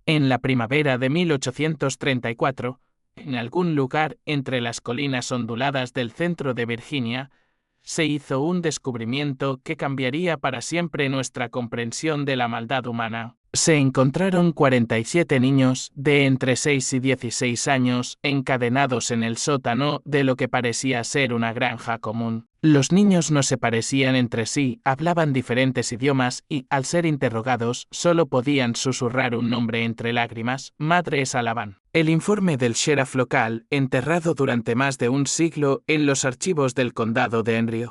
En la primavera de 1834, en algún lugar entre las colinas onduladas del centro de Virginia, se hizo un descubrimiento que cambiaría para siempre nuestra comprensión de la maldad humana. Se encontraron 47 niños de entre 6 y 16 años encadenados en el sótano de lo que parecía ser una granja común. Los niños no se parecían entre sí, hablaban diferentes idiomas y, al ser interrogados, solo podían susurrar un nombre entre lágrimas: Madre Salavan. El informe del sheriff local, enterrado durante más de un siglo en los archivos del condado de Henry,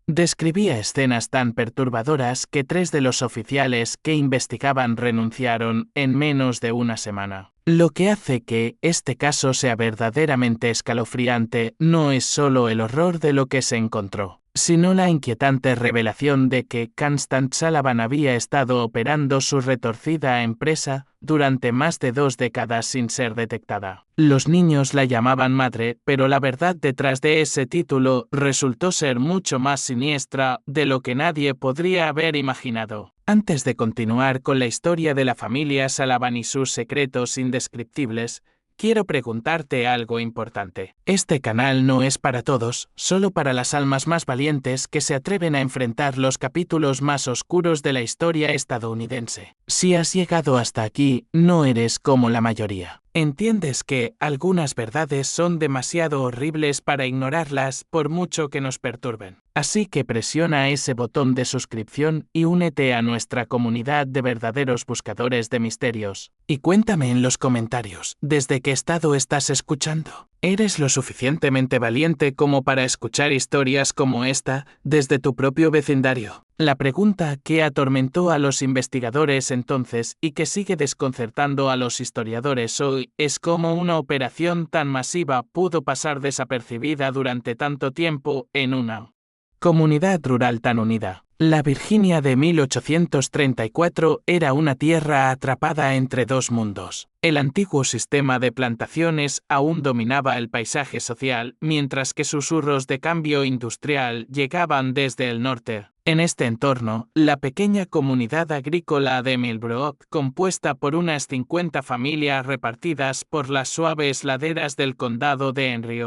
describía escenas tan perturbadoras que 3 de los oficiales que investigaban renunciaron en menos de una semana. Lo que hace que este caso sea verdaderamente escalofriante no es solo el horror de lo que se encontró, sino la inquietante revelación de que Constance Salavan había estado operando su retorcida empresa durante más de 2 décadas sin ser detectada. Los niños la llamaban madre, pero la verdad detrás de ese título resultó ser mucho más siniestra de lo que nadie podría haber imaginado. Antes de continuar con la historia de la familia Salavan y sus secretos indescriptibles, quiero preguntarte algo importante. Este canal no es para todos, solo para las almas más valientes que se atreven a enfrentar los capítulos más oscuros de la historia estadounidense. Si has llegado hasta aquí, no eres como la mayoría. Entiendes que algunas verdades son demasiado horribles para ignorarlas por mucho que nos perturben. Así que presiona ese botón de suscripción y únete a nuestra comunidad de verdaderos buscadores de misterios. Y cuéntame en los comentarios, ¿desde qué estado estás escuchando? ¿Eres lo suficientemente valiente como para escuchar historias como esta desde tu propio vecindario? La pregunta que atormentó a los investigadores entonces y que sigue desconcertando a los historiadores hoy es cómo una operación tan masiva pudo pasar desapercibida durante tanto tiempo en una comunidad rural tan unida. La Virginia de 1834 era una tierra atrapada entre 2 mundos. El antiguo sistema de plantaciones aún dominaba el paisaje social, mientras que susurros de cambio industrial llegaban desde el norte. En este entorno, la pequeña comunidad agrícola de Millbrook, compuesta por unas 50 familias repartidas por las suaves laderas del condado de Henry,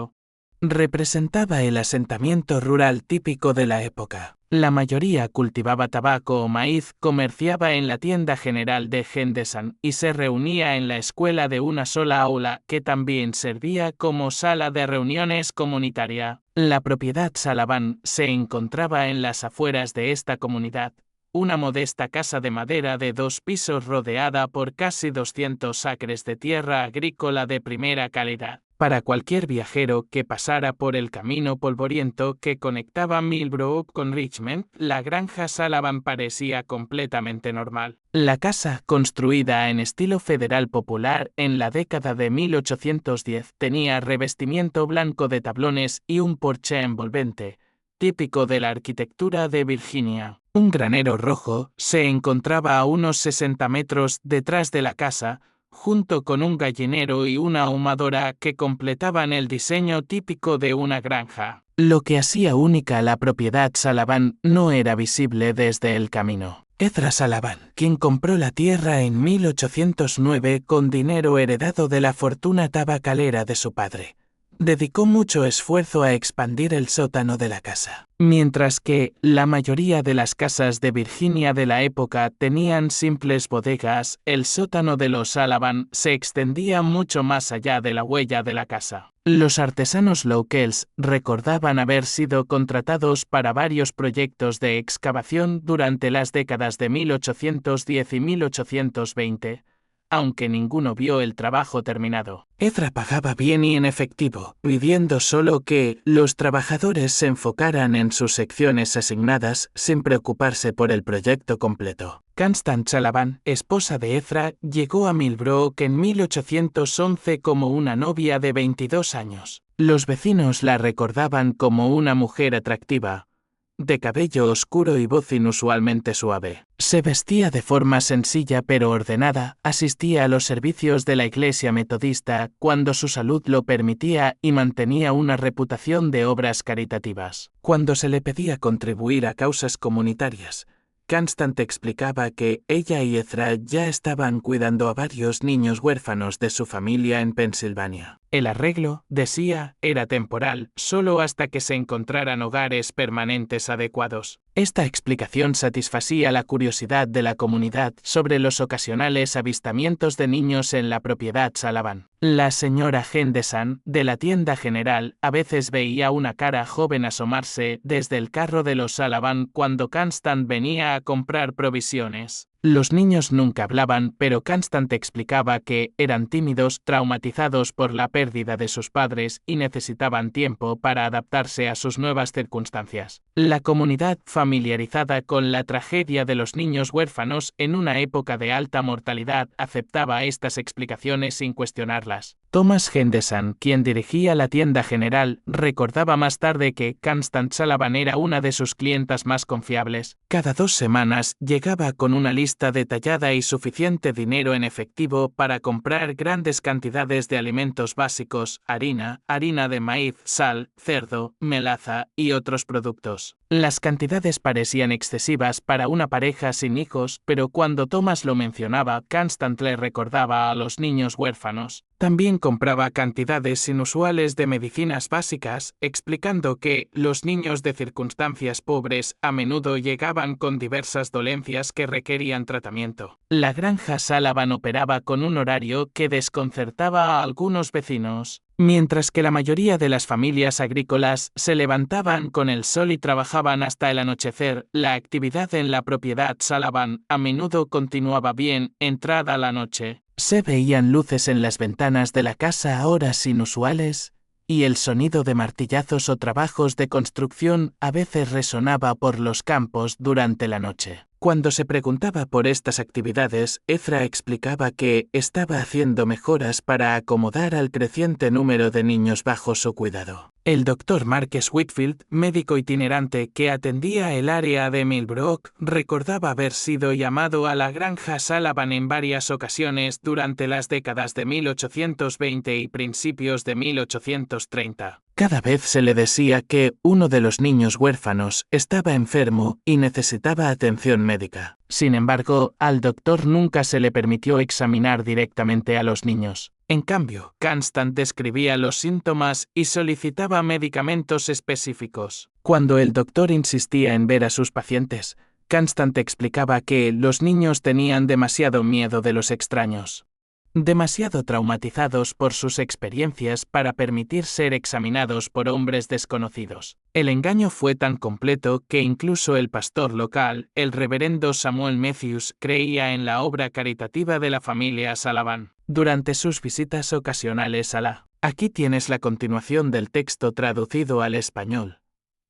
representaba el asentamiento rural típico de la época. La mayoría cultivaba tabaco o maíz, comerciaba en la tienda general de Henderson y se reunía en la escuela de una sola aula que también servía como sala de reuniones comunitaria. La propiedad Salavan se encontraba en las afueras de esta comunidad, una modesta casa de madera de 2 pisos rodeada por casi 200 acres de tierra agrícola de primera calidad. Para cualquier viajero que pasara por el camino polvoriento que conectaba Millbrook con Richmond, la granja Salavan parecía completamente normal. La casa, construida en estilo federal popular en la década de 1810, tenía revestimiento blanco de tablones y un porche envolvente, típico de la arquitectura de Virginia. Un granero rojo se encontraba a unos 60 metros detrás de la casa, junto con un gallinero y una ahumadora que completaban el diseño típico de una granja. Lo que hacía única la propiedad Salavan no era visible desde el camino. Ezra Salavan, quien compró la tierra en 1809 con dinero heredado de la fortuna tabacalera de su padre, dedicó mucho esfuerzo a expandir el sótano de la casa. Mientras que la mayoría de las casas de Virginia de la época tenían simples bodegas, el sótano de los Salavan se extendía mucho más allá de la huella de la casa. Los artesanos locales recordaban haber sido contratados para varios proyectos de excavación durante las décadas de 1810 y 1820. Aunque ninguno vio el trabajo terminado. Ezra pagaba bien y en efectivo, pidiendo solo que los trabajadores se enfocaran en sus secciones asignadas sin preocuparse por el proyecto completo. Constance Salavan, esposa de Ezra, llegó a Millbrook en 1811 como una novia de 22 años. Los vecinos la recordaban como una mujer atractiva, de cabello oscuro y voz inusualmente suave. Se vestía de forma sencilla pero ordenada, asistía a los servicios de la iglesia metodista cuando su salud lo permitía y mantenía una reputación de obras caritativas. Cuando se le pedía contribuir a causas comunitarias, Constance explicaba que ella y Ezra ya estaban cuidando a varios niños huérfanos de su familia en Pensilvania. El arreglo, decía, era temporal, solo hasta que se encontraran hogares permanentes adecuados. Esta explicación satisfacía la curiosidad de la comunidad sobre los ocasionales avistamientos de niños en la propiedad Sullivan. La señora Henderson, de la tienda general, a veces veía una cara joven asomarse desde el carro de los Sullivan cuando Constance venía a comprar provisiones. Los niños nunca hablaban, pero Constance explicaba que eran tímidos, traumatizados por la pérdida de sus padres y necesitaban tiempo para adaptarse a sus nuevas circunstancias. La comunidad, familiarizada con la tragedia de los niños huérfanos en una época de alta mortalidad, aceptaba estas explicaciones sin cuestionarlas. Thomas Henderson, quien dirigía la tienda general, recordaba más tarde que Constance Sullivan era una de sus clientas más confiables. Cada 2 semanas llegaba con una lista detallada y suficiente dinero en efectivo para comprar grandes cantidades de alimentos básicos, harina de maíz, sal, cerdo, melaza y otros productos. Las cantidades parecían excesivas para una pareja sin hijos, pero cuando Thomas lo mencionaba, Constance le recordaba a los niños huérfanos. También compraba cantidades inusuales de medicinas básicas, explicando que los niños de circunstancias pobres a menudo llegaban con diversas dolencias que requerían tratamiento. La granja Sullivan operaba con un horario que desconcertaba a algunos vecinos. Mientras que la mayoría de las familias agrícolas se levantaban con el sol y trabajaban hasta el anochecer, la actividad en la propiedad Sullivan a menudo continuaba bien entrada la noche. Se veían luces en las ventanas de la casa a horas inusuales, y el sonido de martillazos o trabajos de construcción a veces resonaba por los campos durante la noche. Cuando se preguntaba por estas actividades, Ezra explicaba que estaba haciendo mejoras para acomodar al creciente número de niños bajo su cuidado. El Dr. Marques Whitfield, médico itinerante que atendía el área de Millbrook, recordaba haber sido llamado a la granja Sullivan en varias ocasiones durante las décadas de 1820 y principios de 1830. Cada vez se le decía que uno de los niños huérfanos estaba enfermo y necesitaba atención médica. Sin embargo, al doctor nunca se le permitió examinar directamente a los niños. En cambio, Constance describía los síntomas y solicitaba medicamentos específicos. Cuando el doctor insistía en ver a sus pacientes, Constance explicaba que los niños tenían demasiado miedo de los extraños. Demasiado traumatizados por sus experiencias para permitir ser examinados por hombres desconocidos. El engaño fue tan completo que incluso el pastor local, el reverendo Samuel Matthews, creía en la obra caritativa de la familia Sullivan. Durante sus visitas ocasionales a la... Aquí tienes la continuación del texto traducido al español.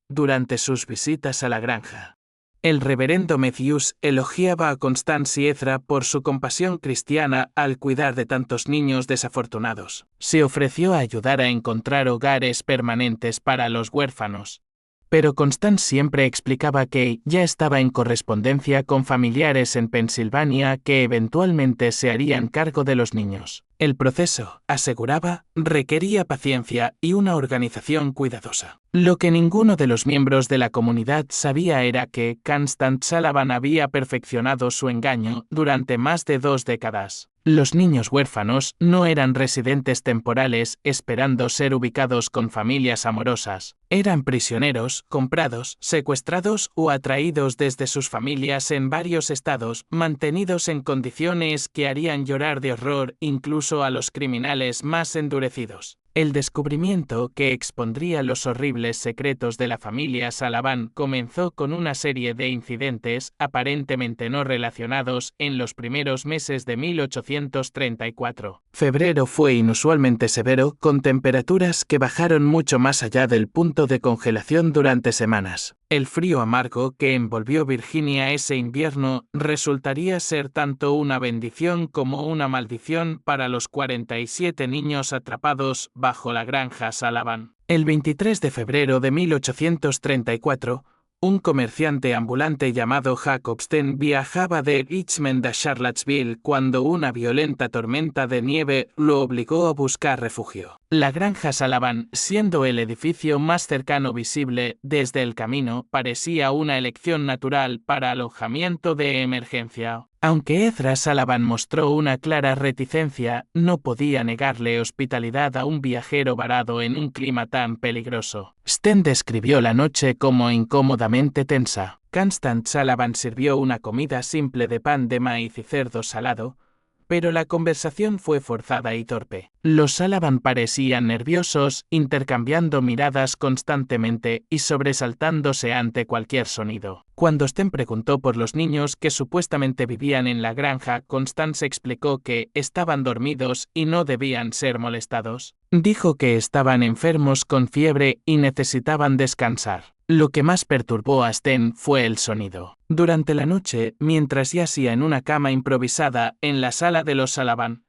Durante sus visitas a la granja, el reverendo Matthews elogiaba a Constance y Ezra por su compasión cristiana al cuidar de tantos niños desafortunados. Se ofreció a ayudar a encontrar hogares permanentes para los huérfanos. Pero Constance siempre explicaba que ya estaba en correspondencia con familiares en Pensilvania que eventualmente se harían cargo de los niños. El proceso, aseguraba, requería paciencia y una organización cuidadosa. Lo que ninguno de los miembros de la comunidad sabía era que Constance Sullivan había perfeccionado su engaño durante más de 2 décadas. Los niños huérfanos no eran residentes temporales esperando ser ubicados con familias amorosas. Eran prisioneros, comprados, secuestrados o atraídos desde sus familias en varios estados, mantenidos en condiciones que harían llorar de horror incluso a los criminales más endurecidos. El descubrimiento que expondría los horribles secretos de la familia Sullivan comenzó con una serie de incidentes aparentemente no relacionados en los primeros meses de 1834. Febrero fue inusualmente severo, con temperaturas que bajaron mucho más allá del punto de congelación durante semanas. El frío amargo que envolvió Virginia ese invierno resultaría ser tanto una bendición como una maldición para los 47 niños atrapados bajo la granja Sullivan. El 23 de febrero de 1834, un comerciante ambulante llamado Jacob Steen viajaba de Richmond a Charlottesville cuando una violenta tormenta de nieve lo obligó a buscar refugio. La granja Sullivan, siendo el edificio más cercano visible desde el camino, parecía una elección natural para alojamiento de emergencia. Aunque Ezra Sullivan mostró una clara reticencia, no podía negarle hospitalidad a un viajero varado en un clima tan peligroso. Sten describió la noche como incómodamente tensa. Constance Sullivan sirvió una comida simple de pan de maíz y cerdo salado, pero la conversación fue forzada y torpe. Los Sullivan parecían nerviosos, intercambiando miradas constantemente y sobresaltándose ante cualquier sonido. Cuando Sten preguntó por los niños que supuestamente vivían en la granja, Constance explicó que estaban dormidos y no debían ser molestados. Dijo que estaban enfermos con fiebre y necesitaban descansar. Lo que más perturbó a Sten fue el sonido. Durante la noche, mientras yacía en una cama improvisada en la sala de los Sullivan,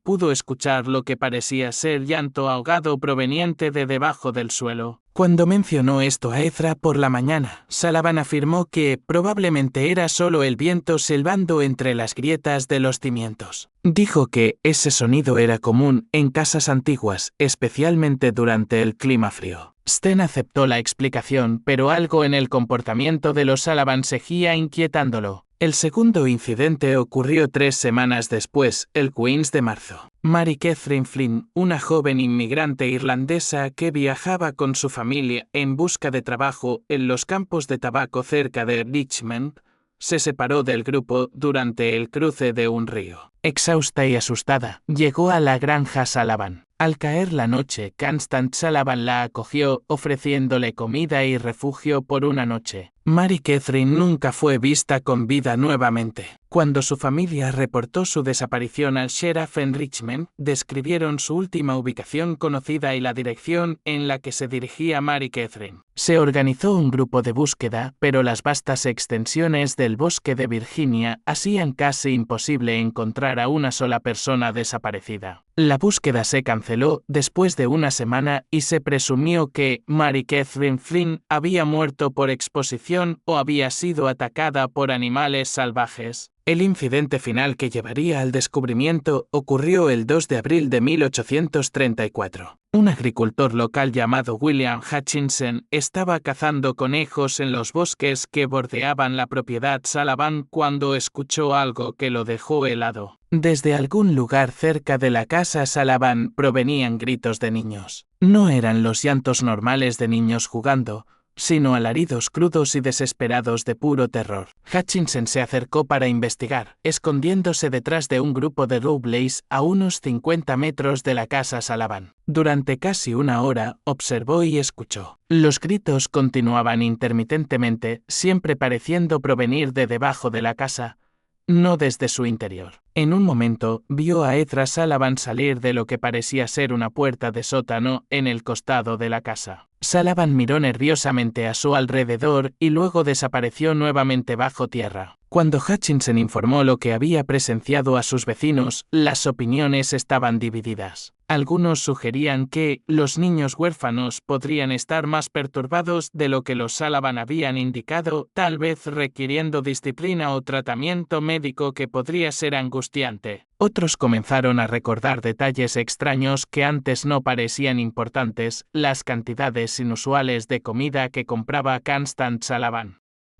pudo escuchar lo que parecía ser llanto ahogado proveniente de debajo del suelo. Cuando mencionó esto a Ezra por la mañana, Sullivan afirmó que probablemente era solo el viento silbando entre las grietas de los cimientos. Dijo que ese sonido era común en casas antiguas, especialmente durante el clima frío. Sten aceptó la explicación, pero algo en el comportamiento de los Sullivan seguía inquietándolo. El segundo incidente ocurrió 3 semanas después, el 15 de marzo. Mary Catherine Flynn, una joven inmigrante irlandesa que viajaba con su familia en busca de trabajo en los campos de tabaco cerca de Richmond, se separó del grupo durante el cruce de un río. Exhausta y asustada, llegó a la granja Sullivan. Al caer la noche, Constance Sullivan la acogió, ofreciéndole comida y refugio por una noche. Mary Catherine nunca fue vista con vida nuevamente. Cuando su familia reportó su desaparición al sheriff en Richmond, describieron su última ubicación conocida y la dirección en la que se dirigía Mary Catherine. Se organizó un grupo de búsqueda, pero las vastas extensiones del bosque de Virginia hacían casi imposible encontrar a una sola persona desaparecida. La búsqueda se canceló después de una semana y se presumió que Mary Catherine Flynn había muerto por exposición o había sido atacada por animales salvajes. El incidente final que llevaría al descubrimiento ocurrió el 2 de abril de 1834. Un agricultor local llamado William Hutchinson estaba cazando conejos en los bosques que bordeaban la propiedad Sullivan cuando escuchó algo que lo dejó helado. Desde algún lugar cerca de la casa Sullivan provenían gritos de niños. No eran los llantos normales de niños jugando, sino alaridos crudos y desesperados de puro terror. Hutchinson se acercó para investigar, escondiéndose detrás de un grupo de robles a unos 50 metros de la casa Sullivan. Durante casi una hora, observó y escuchó. Los gritos continuaban intermitentemente, siempre pareciendo provenir de debajo de la casa, no desde su interior. En un momento, vio a Ezra Sullivan salir de lo que parecía ser una puerta de sótano en el costado de la casa. Sullivan miró nerviosamente a su alrededor y luego desapareció nuevamente bajo tierra. Cuando Hutchinson informó lo que había presenciado a sus vecinos, las opiniones estaban divididas. Algunos sugerían que los niños huérfanos podrían estar más perturbados de lo que los Sullivan habían indicado, tal vez requiriendo disciplina o tratamiento médico que podría ser angustiante. Otros comenzaron a recordar detalles extraños que antes no parecían importantes, las cantidades inusuales de comida que compraba Constance Sullivan.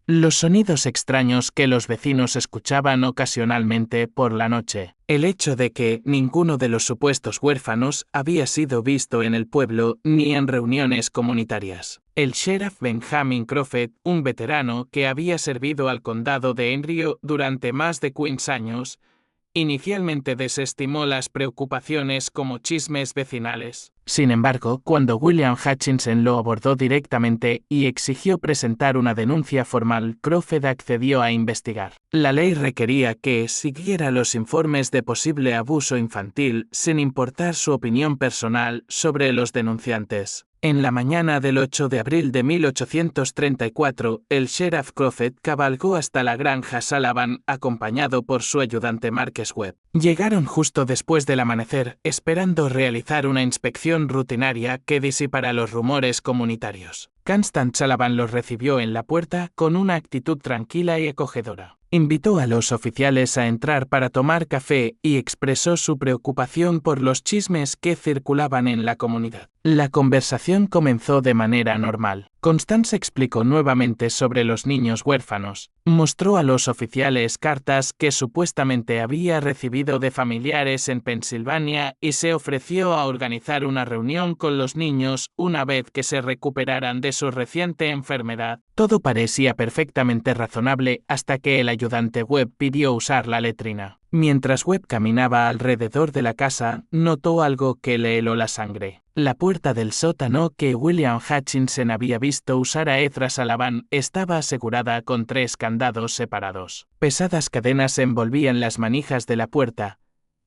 Los sonidos extraños que los vecinos escuchaban ocasionalmente por la noche. El hecho de que ninguno de los supuestos huérfanos había sido visto en el pueblo ni en reuniones comunitarias. El sheriff Benjamin Crawford, un veterano que había servido al condado de Enrio durante más de 15 años, inicialmente desestimó las preocupaciones como chismes vecinales. Sin embargo, cuando William Hutchinson lo abordó directamente y exigió presentar una denuncia formal, Crawford accedió a investigar. La ley requería que siguiera los informes de posible abuso infantil sin importar su opinión personal sobre los denunciantes. En la mañana del 8 de abril de 1834, el sheriff Crawford cabalgó hasta la granja Sullivan acompañado por su ayudante Marques Webb. Llegaron justo después del amanecer, esperando realizar una inspección rutinaria que disipara los rumores comunitarios. Constance Sullivan los recibió en la puerta con una actitud tranquila y acogedora. Invitó a los oficiales a entrar para tomar café y expresó su preocupación por los chismes que circulaban en la comunidad. La conversación comenzó de manera normal. Constance explicó nuevamente sobre los niños huérfanos. Mostró a los oficiales cartas que supuestamente había recibido de familiares en Pensilvania y se ofreció a organizar una reunión con los niños una vez que se recuperaran de su reciente enfermedad. Todo parecía perfectamente razonable hasta que el ayudante Webb pidió usar la letrina. Mientras Webb caminaba alrededor de la casa, notó algo que le heló la sangre. La puerta del sótano que William Hutchinson había visto usar a Ezra Sullivan estaba asegurada con 3 candados separados. Pesadas cadenas envolvían las manijas de la puerta,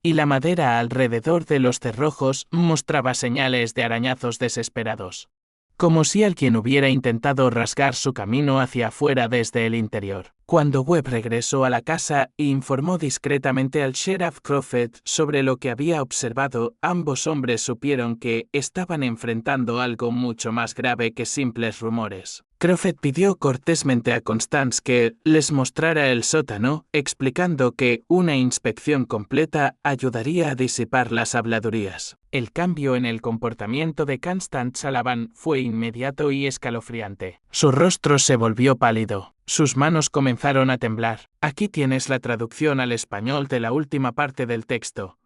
y la madera alrededor de los cerrojos mostraba señales de arañazos desesperados, como si alguien hubiera intentado rasgar su camino hacia afuera desde el interior. Cuando Webb regresó a la casa e informó discretamente al sheriff Crawford sobre lo que había observado, ambos hombres supieron que estaban enfrentando algo mucho más grave que simples rumores. Crawford pidió cortésmente a Constance que les mostrara el sótano, explicando que una inspección completa ayudaría a disipar las habladurías. El cambio en el comportamiento de Constance Sullivan fue inmediato y escalofriante. Su rostro se volvió pálido. Sus manos comenzaron a temblar. Aquí tienes la traducción al español de la última parte del texto.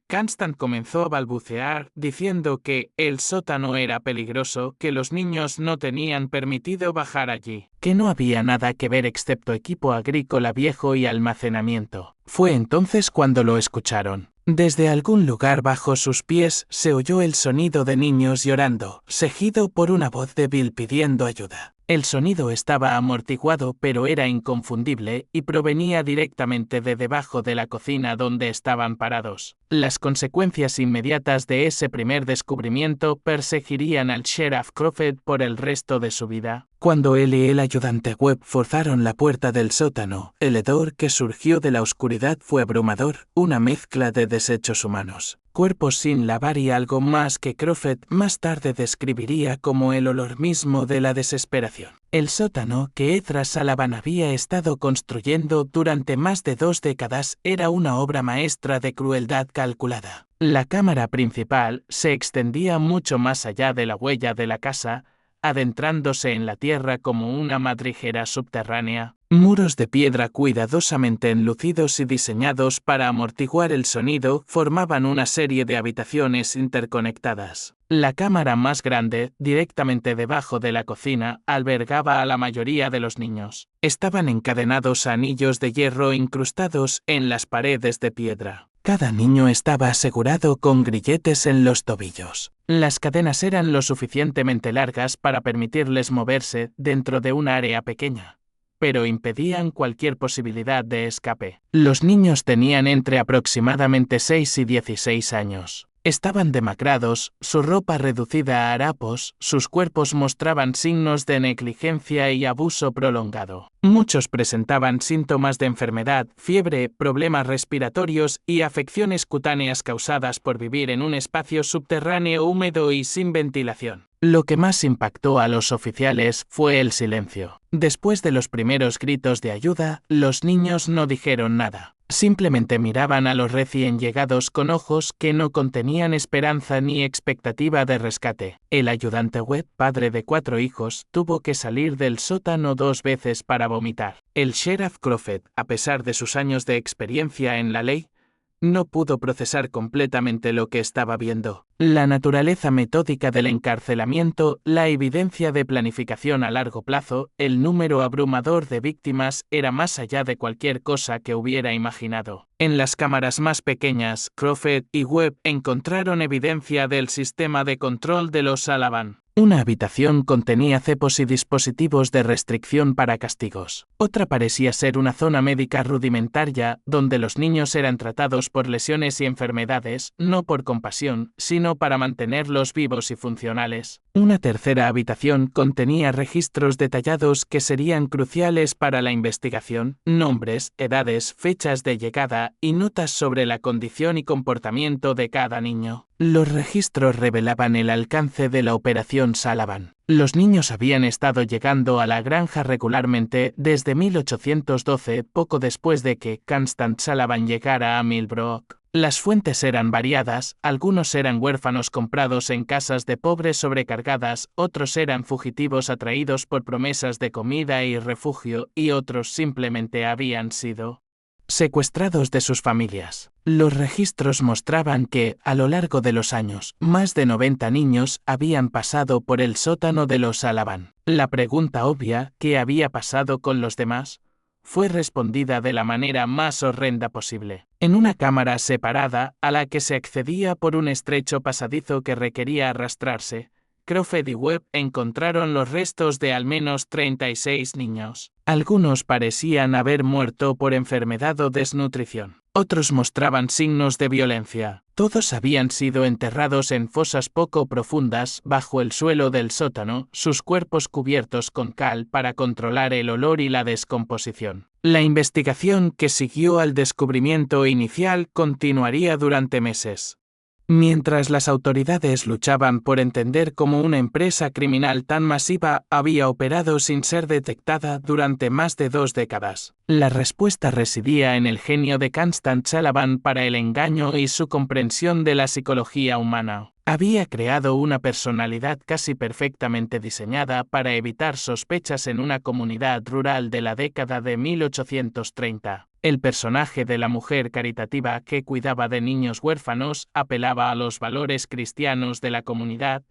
Constance comenzó a balbucear, diciendo que el sótano era peligroso, que los niños no tenían permitido bajar allí, que no había nada que ver excepto equipo agrícola viejo y almacenamiento. Fue entonces cuando lo escucharon. Desde algún lugar bajo sus pies se oyó el sonido de niños llorando, seguido por una voz débil pidiendo ayuda. El sonido estaba amortiguado pero era inconfundible y provenía directamente de debajo de la cocina donde estaban parados. Las consecuencias inmediatas de ese primer descubrimiento perseguirían al sheriff Crawford por el resto de su vida. Cuando él y el ayudante Webb forzaron la puerta del sótano, el hedor que surgió de la oscuridad fue abrumador, una mezcla de desechos humanos, cuerpos sin lavar y algo más que Crawford más tarde describiría como el olor mismo de la desesperación. El sótano que Ezra Sullivan había estado construyendo durante más de 2 décadas era una obra maestra de crueldad calculada. La cámara principal se extendía mucho más allá de la huella de la casa, adentrándose en la tierra como una madriguera subterránea. Muros de piedra cuidadosamente enlucidos y diseñados para amortiguar el sonido formaban una serie de habitaciones interconectadas. La cámara más grande, directamente debajo de la cocina, albergaba a la mayoría de los niños. Estaban encadenados a anillos de hierro incrustados en las paredes de piedra. Cada niño estaba asegurado con grilletes en los tobillos. Las cadenas eran lo suficientemente largas para permitirles moverse dentro de un área pequeña, pero impedían cualquier posibilidad de escape. Los niños tenían entre aproximadamente 6 y 16 años. Estaban demacrados, su ropa reducida a harapos, sus cuerpos mostraban signos de negligencia y abuso prolongado. Muchos presentaban síntomas de enfermedad, fiebre, problemas respiratorios y afecciones cutáneas causadas por vivir en un espacio subterráneo húmedo y sin ventilación. Lo que más impactó a los oficiales fue el silencio. Después de los primeros gritos de ayuda, los niños no dijeron nada. Simplemente miraban a los recién llegados con ojos que no contenían esperanza ni expectativa de rescate. El ayudante Webb, padre de 4 hijos, tuvo que salir del sótano 2 veces para vomitar. El sheriff Crawford, a pesar de sus años de experiencia en la ley, no pudo procesar completamente lo que estaba viendo. La naturaleza metódica del encarcelamiento, la evidencia de planificación a largo plazo, el número abrumador de víctimas era más allá de cualquier cosa que hubiera imaginado. En las cámaras más pequeñas, Crawford y Webb encontraron evidencia del sistema de control de los Sullivan. Una habitación contenía cepos y dispositivos de restricción para castigos. Otra parecía ser una zona médica rudimentaria, donde los niños eran tratados por lesiones y enfermedades, no por compasión, sino para mantenerlos vivos y funcionales. Una tercera habitación contenía registros detallados que serían cruciales para la investigación: nombres, edades, fechas de llegada y notas sobre la condición y comportamiento de cada niño. Los registros revelaban el alcance de la Operación Sullivan. Los niños habían estado llegando a la granja regularmente desde 1812, poco después de que Constance Sullivan llegara a Millbrook. Las fuentes eran variadas: algunos eran huérfanos comprados en casas de pobres sobrecargadas, otros eran fugitivos atraídos por promesas de comida y refugio, y otros simplemente habían sido secuestrados de sus familias. Los registros mostraban que, a lo largo de los años, más de 90 niños habían pasado por el sótano de los Sullivan. La pregunta obvia, ¿qué había pasado con los demás?, fue respondida de la manera más horrenda posible. En una cámara separada, a la que se accedía por un estrecho pasadizo que requería arrastrarse, Crawford y Webb encontraron los restos de al menos 36 niños. Algunos parecían haber muerto por enfermedad o desnutrición. Otros mostraban signos de violencia. Todos habían sido enterrados en fosas poco profundas bajo el suelo del sótano, sus cuerpos cubiertos con cal para controlar el olor y la descomposición. La investigación que siguió al descubrimiento inicial continuaría durante meses. Mientras las autoridades luchaban por entender cómo una empresa criminal tan masiva había operado sin ser detectada durante más de 2 décadas, la respuesta residía en el genio de Constance Sullivan para el engaño y su comprensión de la psicología humana. Había creado una personalidad casi perfectamente diseñada para evitar sospechas en una comunidad rural de la década de 1830. El personaje de la mujer caritativa que cuidaba de niños huérfanos apelaba a los valores cristianos de la comunidad,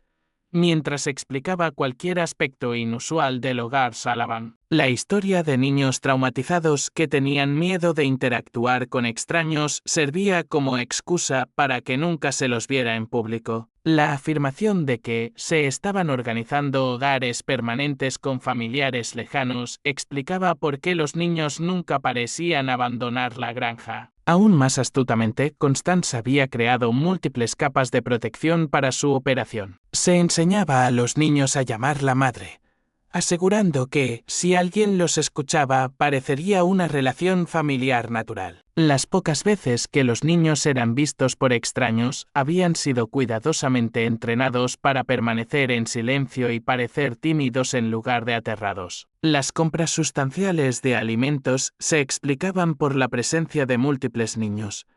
mientras explicaba cualquier aspecto inusual del hogar Sullivan. La historia de niños traumatizados que tenían miedo de interactuar con extraños servía como excusa para que nunca se los viera en público. La afirmación de que se estaban organizando hogares permanentes con familiares lejanos explicaba por qué los niños nunca parecían abandonar la granja. Aún más astutamente, Constance había creado múltiples capas de protección para su operación. Se enseñaba a los niños a llamar la madre, asegurando que, si alguien los escuchaba, parecería una relación familiar natural. Las pocas veces que los niños eran vistos por extraños, habían sido cuidadosamente entrenados para permanecer en silencio y parecer tímidos en lugar de aterrados. Las compras sustanciales de alimentos se explicaban por la presencia de múltiples niños,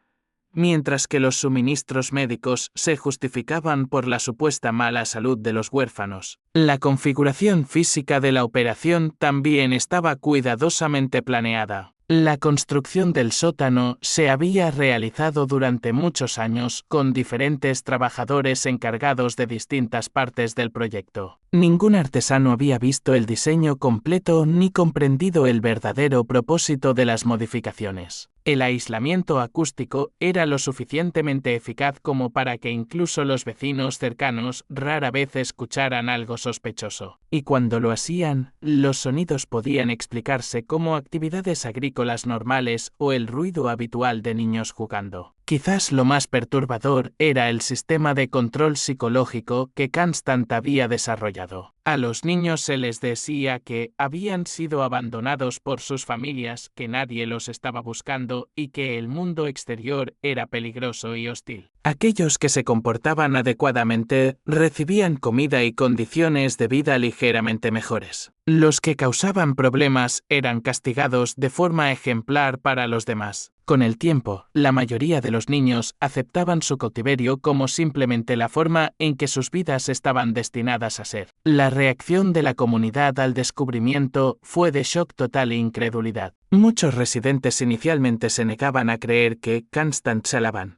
mientras que los suministros médicos se justificaban por la supuesta mala salud de los huérfanos. La configuración física de la operación también estaba cuidadosamente planeada. La construcción del sótano se había realizado durante muchos años con diferentes trabajadores encargados de distintas partes del proyecto. Ningún artesano había visto el diseño completo ni comprendido el verdadero propósito de las modificaciones. El aislamiento acústico era lo suficientemente eficaz como para que incluso los vecinos cercanos rara vez escucharan algo sospechoso. Y cuando lo hacían, los sonidos podían explicarse como actividades agrícolas normales o el ruido habitual de niños jugando. Quizás lo más perturbador era el sistema de control psicológico que Constance había desarrollado. A los niños se les decía que habían sido abandonados por sus familias, que nadie los estaba buscando y que el mundo exterior era peligroso y hostil. Aquellos que se comportaban adecuadamente recibían comida y condiciones de vida ligeramente mejores. Los que causaban problemas eran castigados de forma ejemplar para los demás. Con el tiempo, la mayoría de los niños aceptaban su cautiverio como simplemente la forma en que sus vidas estaban destinadas a ser. La reacción de la comunidad al descubrimiento fue de shock total e incredulidad. Muchos residentes inicialmente se negaban a creer que Constance Sullivan,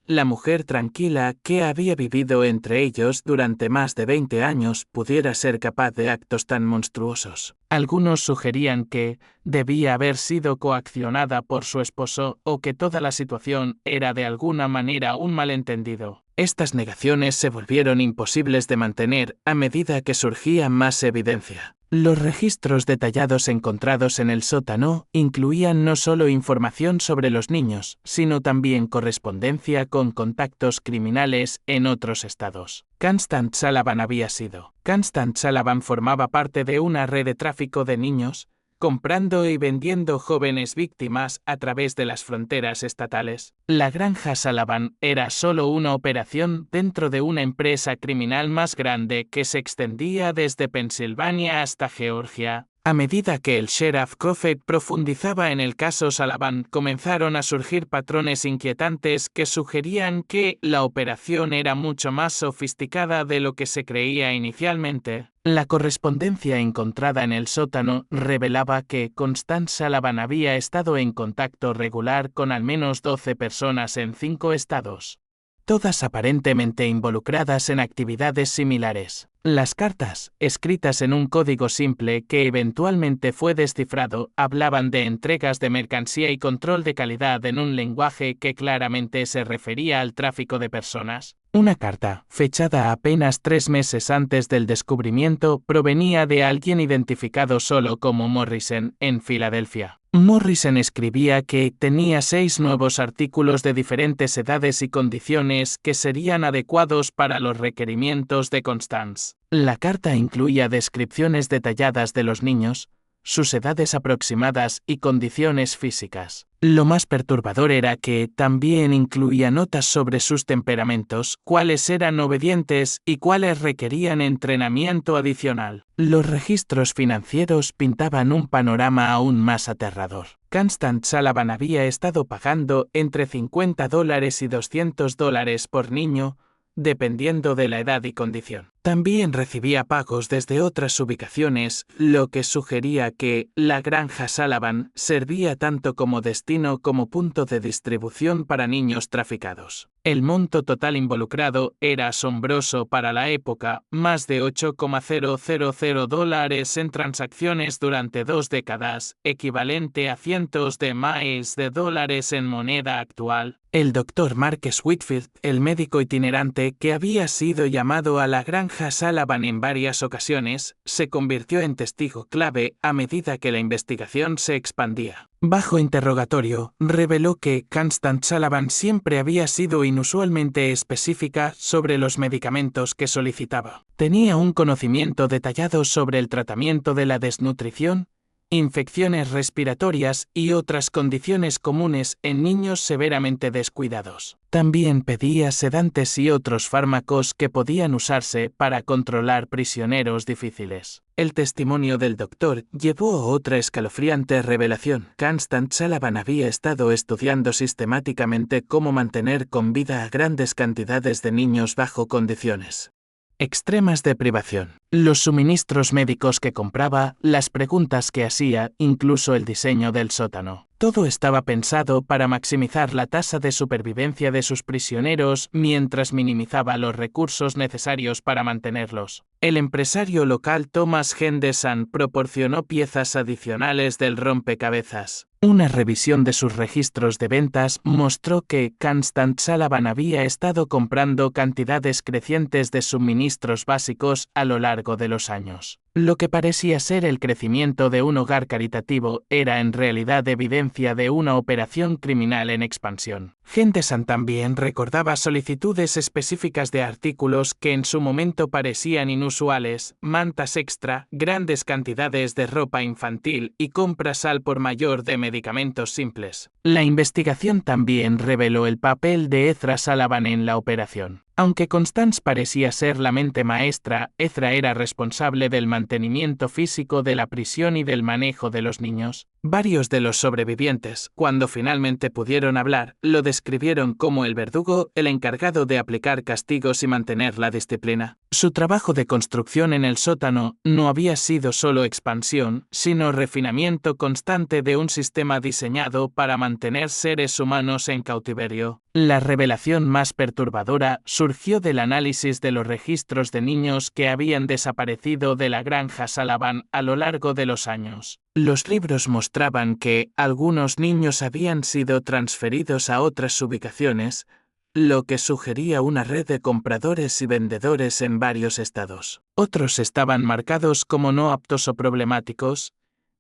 la mujer tranquila que había vivido entre ellos durante más de 20 años, pudiera ser capaz de actos tan monstruosos. Algunos sugerían que debía haber sido coaccionada por su esposo o que toda la situación era de alguna manera un malentendido. Estas negaciones se volvieron imposibles de mantener a medida que surgía más evidencia. Los registros detallados encontrados en el sótano incluían no solo información sobre los niños, sino también correspondencia con contactos criminales en otros estados. Constant Salavan había sido. Constant Salavan formaba parte de una red de tráfico de niños, comprando y vendiendo jóvenes víctimas a través de las fronteras estatales. La granja Salavan era solo una operación dentro de una empresa criminal más grande que se extendía desde Pensilvania hasta Georgia. A medida que el sheriff Coffey profundizaba en el caso Salavan, comenzaron a surgir patrones inquietantes que sugerían que la operación era mucho más sofisticada de lo que se creía inicialmente. La correspondencia encontrada en el sótano revelaba que Constant Salavan había estado en contacto regular con al menos 12 personas en 5 estados, todas aparentemente involucradas en actividades similares. Las cartas, escritas en un código simple que eventualmente fue descifrado, hablaban de entregas de mercancía y control de calidad en un lenguaje que claramente se refería al tráfico de personas. Una carta, fechada apenas 3 meses antes del descubrimiento, provenía de alguien identificado solo como Morrison, en Filadelfia. Morrison escribía que tenía 6 nuevos artículos de diferentes edades y condiciones que serían adecuados para los requerimientos de Constance. La carta incluía descripciones detalladas de los niños, sus edades aproximadas y condiciones físicas. Lo más perturbador era que también incluía notas sobre sus temperamentos, cuáles eran obedientes y cuáles requerían entrenamiento adicional. Los registros financieros pintaban un panorama aún más aterrador. Constant Salavan había estado pagando entre $50 y $200 por niño, dependiendo de la edad y condición. También recibía pagos desde otras ubicaciones, lo que sugería que la granja Salavan servía tanto como destino como punto de distribución para niños traficados. El monto total involucrado era asombroso para la época, más de $8,000 en transacciones durante 2 décadas, equivalente a cientos de miles de dólares en moneda actual. El Dr. Marcus Whitfield, el médico itinerante que había sido llamado a la granja Salavan en varias ocasiones, se convirtió en testigo clave a medida que la investigación se expandía. Bajo interrogatorio, reveló que Constant Salavan siempre había sido inusualmente específica sobre los medicamentos que solicitaba. Tenía un conocimiento detallado sobre el tratamiento de la desnutrición, infecciones respiratorias y otras condiciones comunes en niños severamente descuidados. También pedía sedantes y otros fármacos que podían usarse para controlar prisioneros difíciles. El testimonio del doctor llevó a otra escalofriante revelación. Constant Salavan había estado estudiando sistemáticamente cómo mantener con vida a grandes cantidades de niños bajo condiciones extremas de privación. Los suministros médicos que compraba, las preguntas que hacía, incluso el diseño del sótano. Todo estaba pensado para maximizar la tasa de supervivencia de sus prisioneros mientras minimizaba los recursos necesarios para mantenerlos. El empresario local Thomas Henderson proporcionó piezas adicionales del rompecabezas. Una revisión de sus registros de ventas mostró que Constant Salavan había estado comprando cantidades crecientes de suministros básicos a lo largo de los años. Lo que parecía ser el crecimiento de un hogar caritativo era en realidad evidencia de una operación criminal en expansión. Henderson también recordaba solicitudes específicas de artículos que en su momento parecían inusuales, mantas extra, grandes cantidades de ropa infantil y compras al por mayor de medicamentos simples. La investigación también reveló el papel de Ezra Salavan en la operación. Aunque Constance parecía ser la mente maestra, Ezra era responsable del mantenimiento físico de la prisión y del manejo de los niños. Varios de los sobrevivientes, cuando finalmente pudieron hablar, lo describieron como el verdugo, el encargado de aplicar castigos y mantener la disciplina. Su trabajo de construcción en el sótano no había sido solo expansión, sino refinamiento constante de un sistema diseñado para mantener seres humanos en cautiverio. La revelación más perturbadora surgió del análisis de los registros de niños que habían desaparecido de la granja Salavan a lo largo de los años. Los libros mostraban que algunos niños habían sido transferidos a otras ubicaciones, lo que sugería una red de compradores y vendedores en varios estados. Otros estaban marcados como no aptos o problemáticos,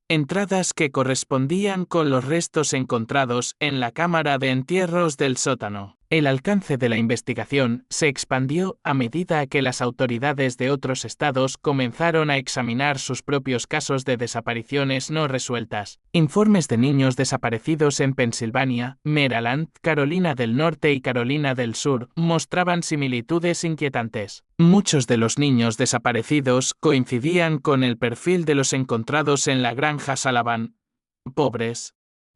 entradas que correspondían con los restos encontrados en la cámara de entierros del sótano. El alcance de la investigación se expandió a medida que las autoridades de otros estados comenzaron a examinar sus propios casos de desapariciones no resueltas. Informes de niños desaparecidos en Pensilvania, Maryland, Carolina del Norte y Carolina del Sur mostraban similitudes inquietantes. Muchos de los niños desaparecidos coincidían con el perfil de los encontrados en la granja Sullivan: pobres,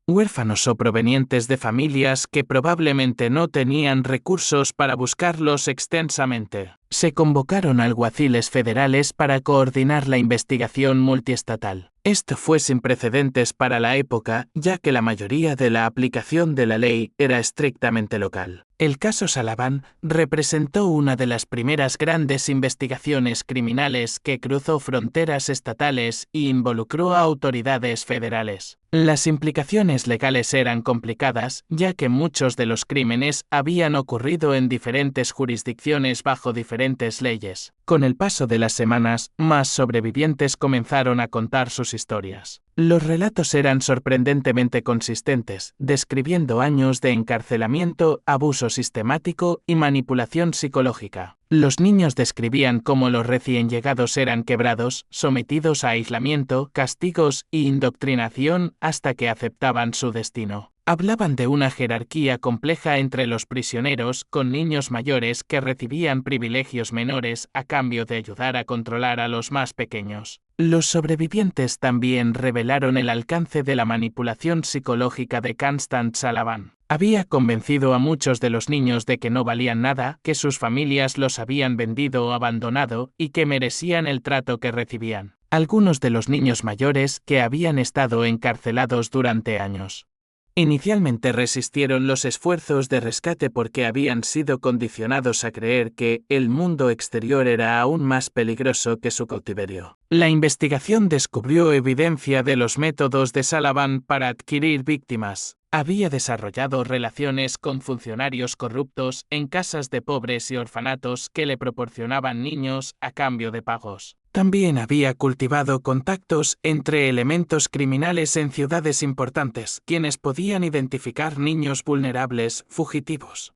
huérfanos o provenientes de familias que probablemente no tenían recursos para buscarlos extensamente. Se convocaron alguaciles federales para coordinar la investigación multiestatal. Esto fue sin precedentes para la época, ya que la mayoría de la aplicación de la ley era estrictamente local. El caso Sullivan representó una de las primeras grandes investigaciones criminales que cruzó fronteras estatales y involucró a autoridades federales. Las implicaciones legales eran complicadas, ya que muchos de los crímenes habían ocurrido en diferentes jurisdicciones bajo diferentes leyes. Con el paso de las semanas, más sobrevivientes comenzaron a contar sus historias. Los relatos eran sorprendentemente consistentes, describiendo años de encarcelamiento, abuso sistemático y manipulación psicológica. Los niños describían cómo los recién llegados eran quebrados, sometidos a aislamiento, castigos y indoctrinación hasta que aceptaban su destino. Hablaban de una jerarquía compleja entre los prisioneros, con niños mayores que recibían privilegios menores a cambio de ayudar a controlar a los más pequeños. Los sobrevivientes también revelaron el alcance de la manipulación psicológica de Constance Sullivan. Había convencido a muchos de los niños de que no valían nada, que sus familias los habían vendido o abandonado y que merecían el trato que recibían. Algunos de los niños mayores que habían estado encarcelados durante años inicialmente resistieron los esfuerzos de rescate porque habían sido condicionados a creer que el mundo exterior era aún más peligroso que su cautiverio. La investigación descubrió evidencia de los métodos de Sullivan para adquirir víctimas. Había desarrollado relaciones con funcionarios corruptos en casas de pobres y orfanatos que le proporcionaban niños a cambio de pagos. También había cultivado contactos entre elementos criminales en ciudades importantes, quienes podían identificar niños vulnerables, fugitivos,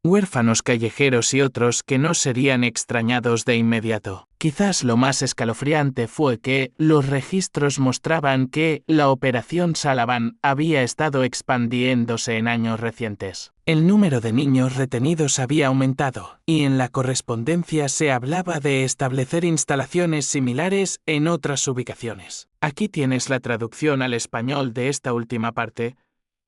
huérfanos callejeros y otros que no serían extrañados de inmediato. Quizás lo más escalofriante fue que los registros mostraban que la operación Sullivan había estado expandiéndose en años recientes. El número de niños retenidos había aumentado, y en la correspondencia se hablaba de establecer instalaciones similares en otras ubicaciones. Aquí tienes la traducción al español de esta última parte.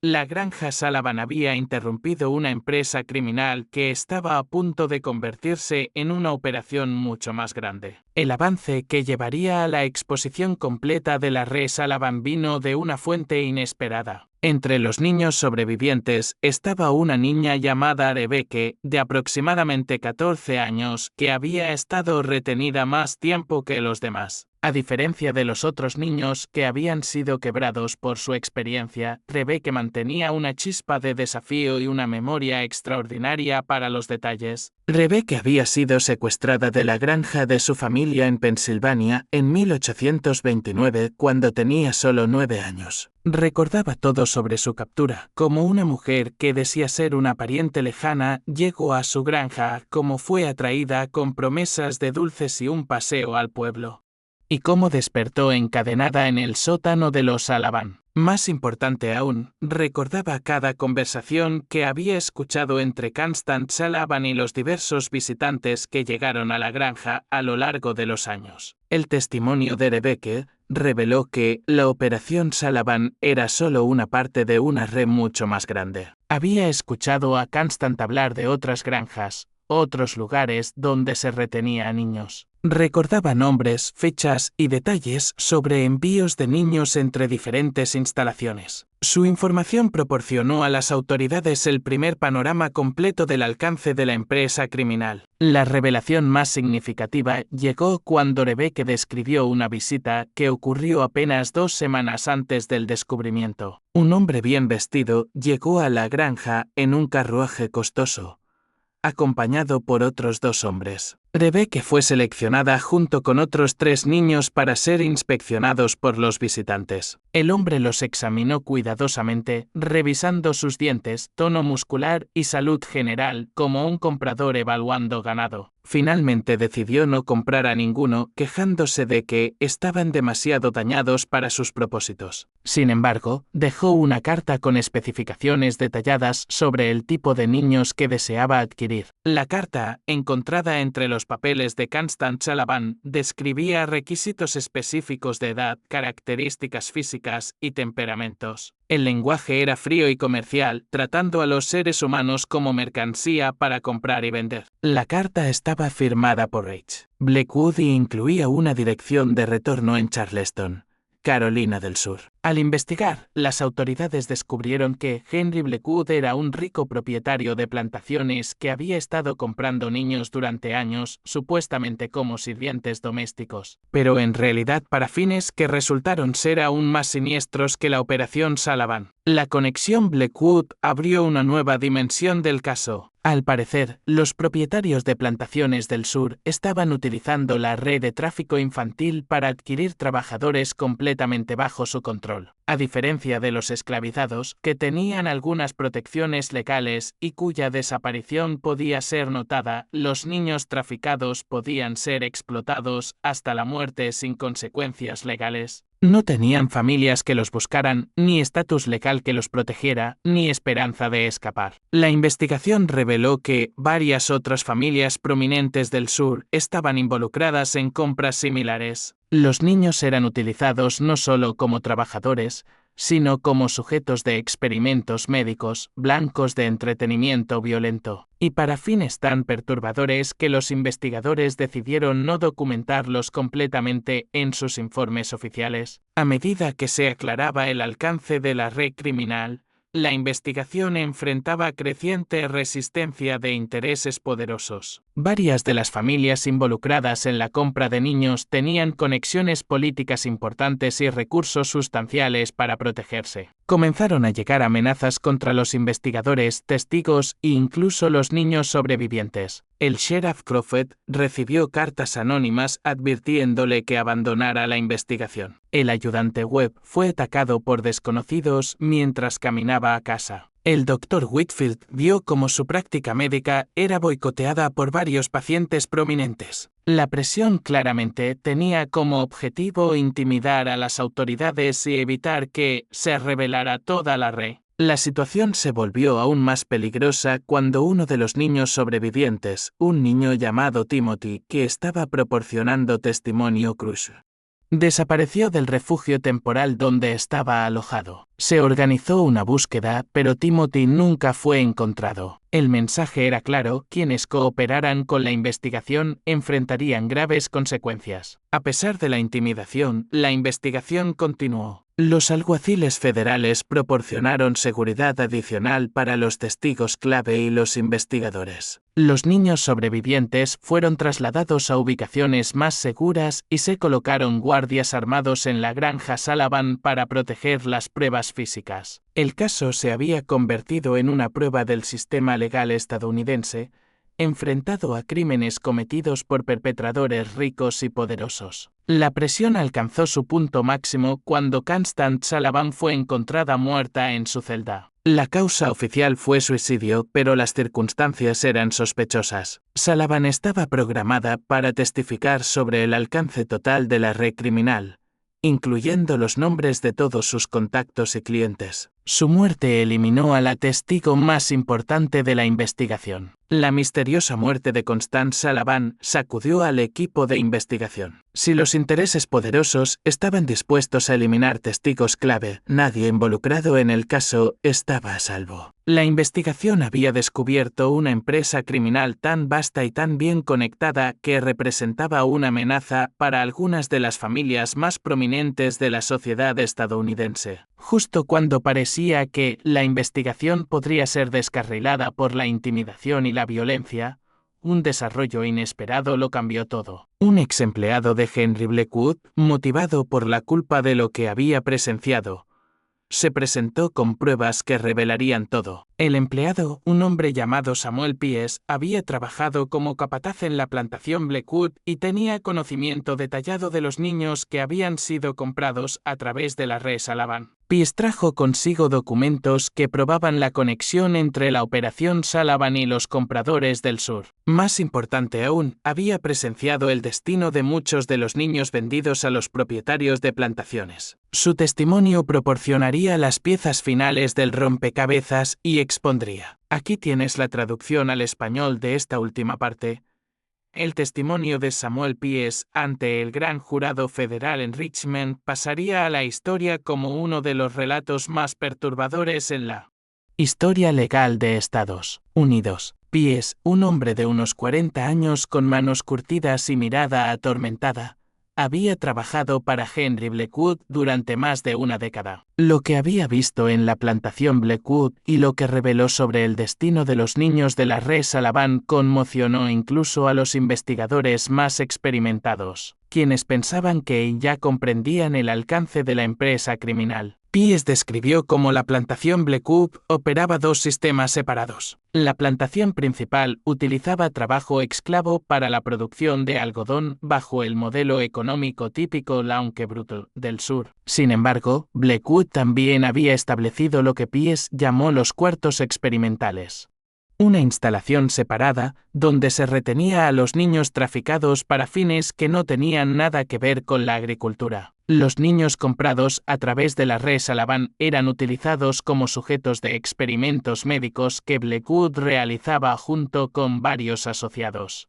La granja Sullivan había interrumpido una empresa criminal que estaba a punto de convertirse en una operación mucho más grande. El avance que llevaría a la exposición completa de la red Sullivan vino de una fuente inesperada. Entre los niños sobrevivientes estaba una niña llamada Rebecca, de aproximadamente 14 años, que había estado retenida más tiempo que los demás. A diferencia de los otros niños que habían sido quebrados por su experiencia, Rebecca mantenía una chispa de desafío y una memoria extraordinaria para los detalles. Rebecca había sido secuestrada de la granja de su familia en Pensilvania en 1829 cuando tenía solo 9 años. Recordaba todo sobre su captura, como una mujer que decía ser una pariente lejana llegó a su granja, como fue atraída con promesas de dulces y un paseo al pueblo, y cómo despertó encadenada en el sótano de los Sullivan. Más importante aún, recordaba cada conversación que había escuchado entre Constance Sullivan y los diversos visitantes que llegaron a la granja a lo largo de los años. El testimonio de Rebecca reveló que la operación Sullivan era solo una parte de una red mucho más grande. Había escuchado a Constance hablar de otras granjas, otros lugares donde se retenía a niños. Recordaba nombres, fechas y detalles sobre envíos de niños entre diferentes instalaciones. Su información proporcionó a las autoridades el primer panorama completo del alcance de la empresa criminal. La revelación más significativa llegó cuando Rebecca describió una visita que ocurrió apenas 2 semanas antes del descubrimiento. Un hombre bien vestido llegó a la granja en un carruaje costoso, acompañado por otros 2 hombres. Rebecca fue seleccionada junto con otros 3 niños para ser inspeccionados por los visitantes. El hombre los examinó cuidadosamente, revisando sus dientes, tono muscular y salud general como un comprador evaluando ganado. Finalmente decidió no comprar a ninguno, quejándose de que estaban demasiado dañados para sus propósitos. Sin embargo, dejó una carta con especificaciones detalladas sobre el tipo de niños que deseaba adquirir. La carta, encontrada entre los papeles de Constance Sullivan, describía requisitos específicos de edad, características físicas y temperamentos. El lenguaje era frío y comercial, tratando a los seres humanos como mercancía para comprar y vender. La carta estaba firmada por Rach Blackwood y incluía una dirección de retorno en Charleston, Carolina del Sur. Al investigar, las autoridades descubrieron que Henry Blackwood era un rico propietario de plantaciones que había estado comprando niños durante años, supuestamente como sirvientes domésticos, pero en realidad para fines que resultaron ser aún más siniestros que la Operación Sullivan. La conexión Blackwood abrió una nueva dimensión del caso. Al parecer, los propietarios de plantaciones del sur estaban utilizando la red de tráfico infantil para adquirir trabajadores completamente bajo su control. A diferencia de los esclavizados, que tenían algunas protecciones legales y cuya desaparición podía ser notada, los niños traficados podían ser explotados hasta la muerte sin consecuencias legales. No tenían familias que los buscaran, ni estatus legal que los protegiera, ni esperanza de escapar. La investigación reveló que varias otras familias prominentes del sur estaban involucradas en compras similares. Los niños eran utilizados no solo como trabajadores, sino como sujetos de experimentos médicos, blancos de entretenimiento violento, y para fines tan perturbadores que los investigadores decidieron no documentarlos completamente en sus informes oficiales. A medida que se aclaraba el alcance de la red criminal, la investigación enfrentaba creciente resistencia de intereses poderosos. Varias de las familias involucradas en la compra de niños tenían conexiones políticas importantes y recursos sustanciales para protegerse. Comenzaron a llegar amenazas contra los investigadores, testigos e incluso los niños sobrevivientes. El sheriff Crawford recibió cartas anónimas advirtiéndole que abandonara la investigación. El ayudante Webb fue atacado por desconocidos mientras caminaba a casa. El Dr. Whitfield vio cómo su práctica médica era boicoteada por varios pacientes prominentes. La presión claramente tenía como objetivo intimidar a las autoridades y evitar que se revelara toda la red. La situación se volvió aún más peligrosa cuando uno de los niños sobrevivientes, un niño llamado Timothy, que estaba proporcionando testimonio Cruz, desapareció del refugio temporal donde estaba alojado. Se organizó una búsqueda, pero Timothy nunca fue encontrado. El mensaje era claro: quienes cooperaran con la investigación enfrentarían graves consecuencias. A pesar de la intimidación, la investigación continuó. Los alguaciles federales proporcionaron seguridad adicional para los testigos clave y los investigadores. Los niños sobrevivientes fueron trasladados a ubicaciones más seguras y se colocaron guardias armados en la granja Sullivan para proteger las pruebas físicas. El caso se había convertido en una prueba del sistema legal estadounidense, enfrentado a crímenes cometidos por perpetradores ricos y poderosos. La presión alcanzó su punto máximo cuando Constance Sullivan fue encontrada muerta en su celda. La causa oficial fue suicidio, pero las circunstancias eran sospechosas. Sullivan estaba programada para testificar sobre el alcance total de la red criminal, incluyendo los nombres de todos sus contactos y clientes. Su muerte eliminó a la testigo más importante de la investigación. La misteriosa muerte de Constance Sullivan sacudió al equipo de investigación. Si los intereses poderosos estaban dispuestos a eliminar testigos clave, nadie involucrado en el caso estaba a salvo. La investigación había descubierto una empresa criminal tan vasta y tan bien conectada que representaba una amenaza para algunas de las familias más prominentes de la sociedad estadounidense. Justo cuando parecía que la investigación podría ser descarrilada por la intimidación y la violencia, un desarrollo inesperado lo cambió todo. Un ex empleado de Henry Blackwood, motivado por la culpa de lo que había presenciado, se presentó con pruebas que revelarían todo. El empleado, un hombre llamado Samuel Pies, había trabajado como capataz en la plantación Blackwood y tenía conocimiento detallado de los niños que habían sido comprados a través de la red Salavan. Pies trajo consigo documentos que probaban la conexión entre la operación Salavan y los compradores del sur. Más importante aún, había presenciado el destino de muchos de los niños vendidos a los propietarios de plantaciones. Su testimonio proporcionaría las piezas finales del rompecabezas y expondría. Aquí tienes la traducción al español de esta última parte. El testimonio de Samuel Pies ante el gran jurado federal en Richmond pasaría a la historia como uno de los relatos más perturbadores en la historia legal de Estados Unidos. Pies, un hombre de unos 40 años con manos curtidas y mirada atormentada, había trabajado para Henry Blackwood durante más de una década. Lo que había visto en la plantación Blackwood y lo que reveló sobre el destino de los niños de la red Salavan conmocionó incluso a los investigadores más experimentados, quienes pensaban que ya comprendían el alcance de la empresa criminal. Pies describió cómo la plantación Blackwood operaba dos sistemas separados. La plantación principal utilizaba trabajo esclavo para la producción de algodón bajo el modelo económico típico aunque bruto del sur. Sin embargo, Blackwood también había establecido lo que Pies llamó los cuartos experimentales. Una instalación separada, donde se retenía a los niños traficados para fines que no tenían nada que ver con la agricultura. Los niños comprados a través de la red Salavan eran utilizados como sujetos de experimentos médicos que Blackwood realizaba junto con varios asociados,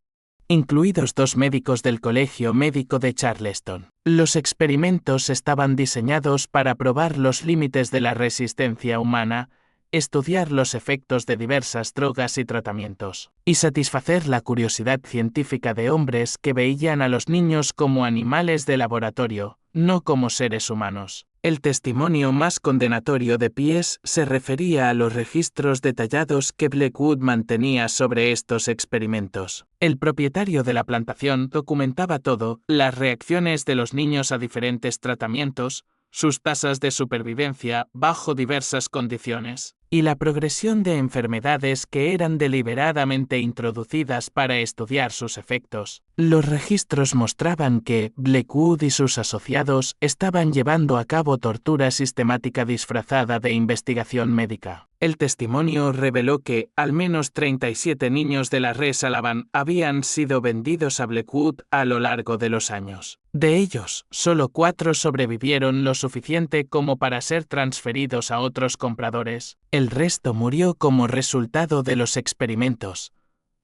incluidos 2 médicos del Colegio Médico de Charleston. Los experimentos estaban diseñados para probar los límites de la resistencia humana, estudiar los efectos de diversas drogas y tratamientos, y satisfacer la curiosidad científica de hombres que veían a los niños como animales de laboratorio, no como seres humanos. El testimonio más condenatorio de Pies se refería a los registros detallados que Blackwood mantenía sobre estos experimentos. El propietario de la plantación documentaba todo, las reacciones de los niños a diferentes tratamientos, sus tasas de supervivencia bajo diversas condiciones, y la progresión de enfermedades que eran deliberadamente introducidas para estudiar sus efectos. Los registros mostraban que Blackwood y sus asociados estaban llevando a cabo tortura sistemática disfrazada de investigación médica. El testimonio reveló que al menos 37 niños de la red Salavan habían sido vendidos a Blackwood a lo largo de los años. De ellos, solo 4 sobrevivieron lo suficiente como para ser transferidos a otros compradores. El resto murió como resultado de los experimentos,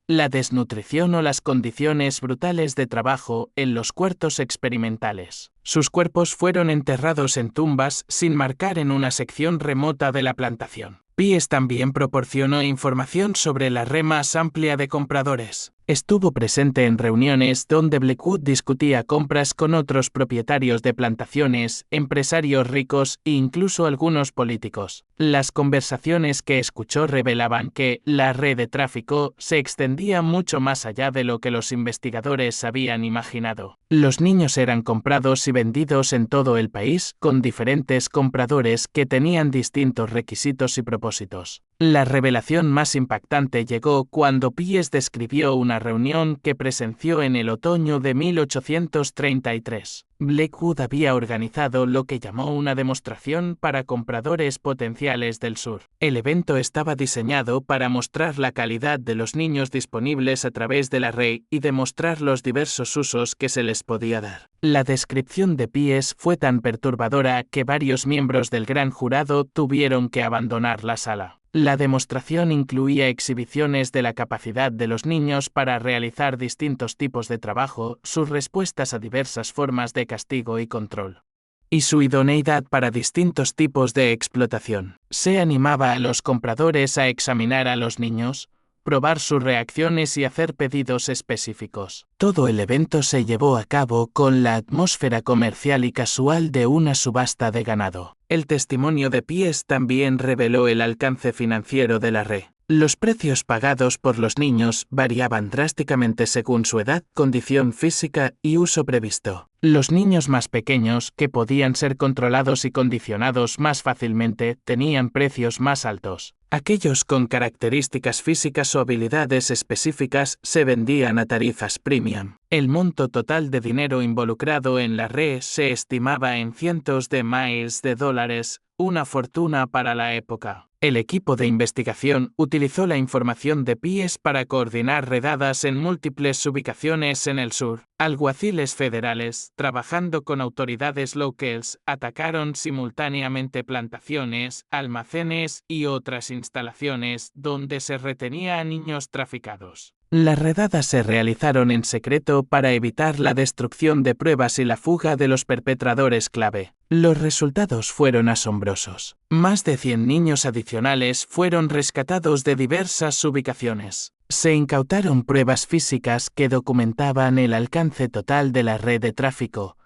la desnutrición o las condiciones brutales de trabajo en los cuartos experimentales. Sus cuerpos fueron enterrados en tumbas sin marcar en una sección remota de la plantación. Pies también proporcionó información sobre la red más amplia de compradores. Estuvo presente en reuniones donde Blackwood discutía compras con otros propietarios de plantaciones, empresarios ricos e incluso algunos políticos. Las conversaciones que escuchó revelaban que la red de tráfico se extendía mucho más allá de lo que los investigadores habían imaginado. Los niños eran comprados y vendidos en todo el país con diferentes compradores que tenían distintos requisitos y propósitos. La revelación más impactante llegó cuando Pies describió una reunión que presenció en el otoño de 1833. Blackwood había organizado lo que llamó una demostración para compradores potenciales del sur. El evento estaba diseñado para mostrar la calidad de los niños disponibles a través de la red y demostrar los diversos usos que se les podía dar. La descripción de Pies fue tan perturbadora que varios miembros del gran jurado tuvieron que abandonar la sala. La demostración incluía exhibiciones de la capacidad de los niños para realizar distintos tipos de trabajo, sus respuestas a diversas formas de castigo y control, y su idoneidad para distintos tipos de explotación. Se animaba a los compradores a examinar a los niños, probar sus reacciones y hacer pedidos específicos. Todo el evento se llevó a cabo con la atmósfera comercial y casual de una subasta de ganado. El testimonio de Pies también reveló el alcance financiero de la red. Los precios pagados por los niños variaban drásticamente según su edad, condición física y uso previsto. Los niños más pequeños, que podían ser controlados y condicionados más fácilmente, tenían precios más altos. Aquellos con características físicas o habilidades específicas se vendían a tarifas premium. El monto total de dinero involucrado en la red se estimaba en cientos de miles de dólares, una fortuna para la época. El equipo de investigación utilizó la información de PIES para coordinar redadas en múltiples ubicaciones en el sur. Alguaciles federales, trabajando con autoridades locales, atacaron simultáneamente plantaciones, almacenes y otras instalaciones donde se retenía a niños traficados. Las redadas se realizaron en secreto para evitar la destrucción de pruebas y la fuga de los perpetradores clave. Los resultados fueron asombrosos. Más de 100 niños adicionales fueron rescatados de diversas ubicaciones. Se incautaron pruebas físicas que documentaban el alcance total de la red de tráfico,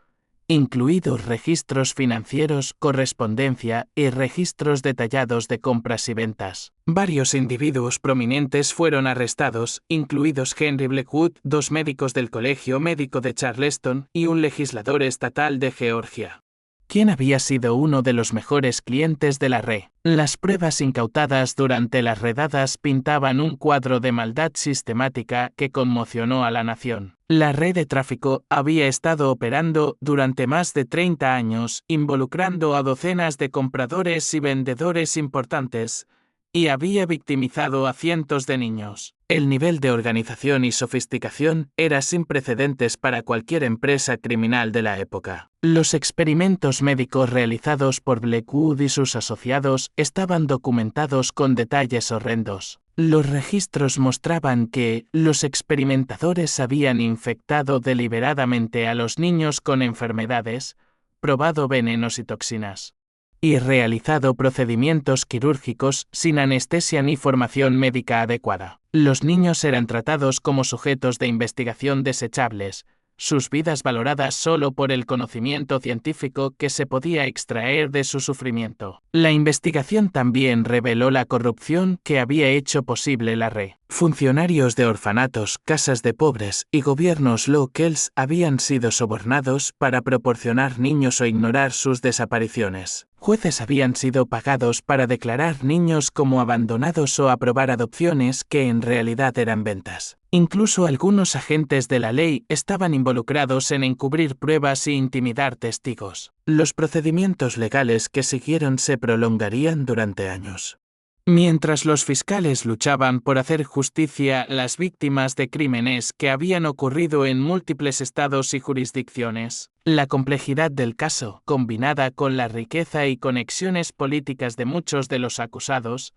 incluidos registros financieros, correspondencia y registros detallados de compras y ventas. Varios individuos prominentes fueron arrestados, incluidos Henry Blackwood, 2 médicos del Colegio Médico de Charleston y un legislador estatal de Georgia, quien había sido uno de los mejores clientes de la red. Las pruebas incautadas durante las redadas pintaban un cuadro de maldad sistemática que conmocionó a la nación. La red de tráfico había estado operando durante más de 30 años, involucrando a docenas de compradores y vendedores importantes, y había victimizado a cientos de niños. El nivel de organización y sofisticación era sin precedentes para cualquier empresa criminal de la época. Los experimentos médicos realizados por Blackwood y sus asociados estaban documentados con detalles horrendos. Los registros mostraban que los experimentadores habían infectado deliberadamente a los niños con enfermedades, probado venenos y toxinas, y realizado procedimientos quirúrgicos sin anestesia ni formación médica adecuada. Los niños eran tratados como sujetos de investigación desechables, sus vidas valoradas solo por el conocimiento científico que se podía extraer de su sufrimiento. La investigación también reveló la corrupción que había hecho posible la red. Funcionarios de orfanatos, casas de pobres y gobiernos locales habían sido sobornados para proporcionar niños o ignorar sus desapariciones. Jueces habían sido pagados para declarar niños como abandonados o aprobar adopciones que en realidad eran ventas. Incluso algunos agentes de la ley estaban involucrados en encubrir pruebas e intimidar testigos. Los procedimientos legales que siguieron se prolongarían durante años. Mientras los fiscales luchaban por hacer justicia a las víctimas de crímenes que habían ocurrido en múltiples estados y jurisdicciones, la complejidad del caso, combinada con la riqueza y conexiones políticas de muchos de los acusados,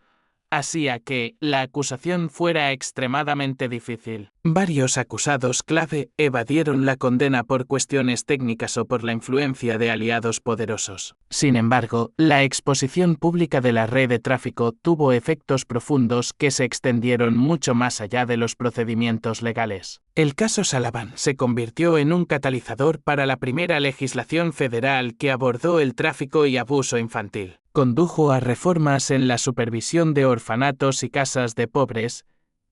hacía que la acusación fuera extremadamente difícil. Varios acusados clave evadieron la condena por cuestiones técnicas o por la influencia de aliados poderosos. Sin embargo, la exposición pública de la red de tráfico tuvo efectos profundos que se extendieron mucho más allá de los procedimientos legales. El caso Sullivan se convirtió en un catalizador para la primera legislación federal que abordó el tráfico y abuso infantil. Condujo a reformas en la supervisión de orfanatos y casas de pobres,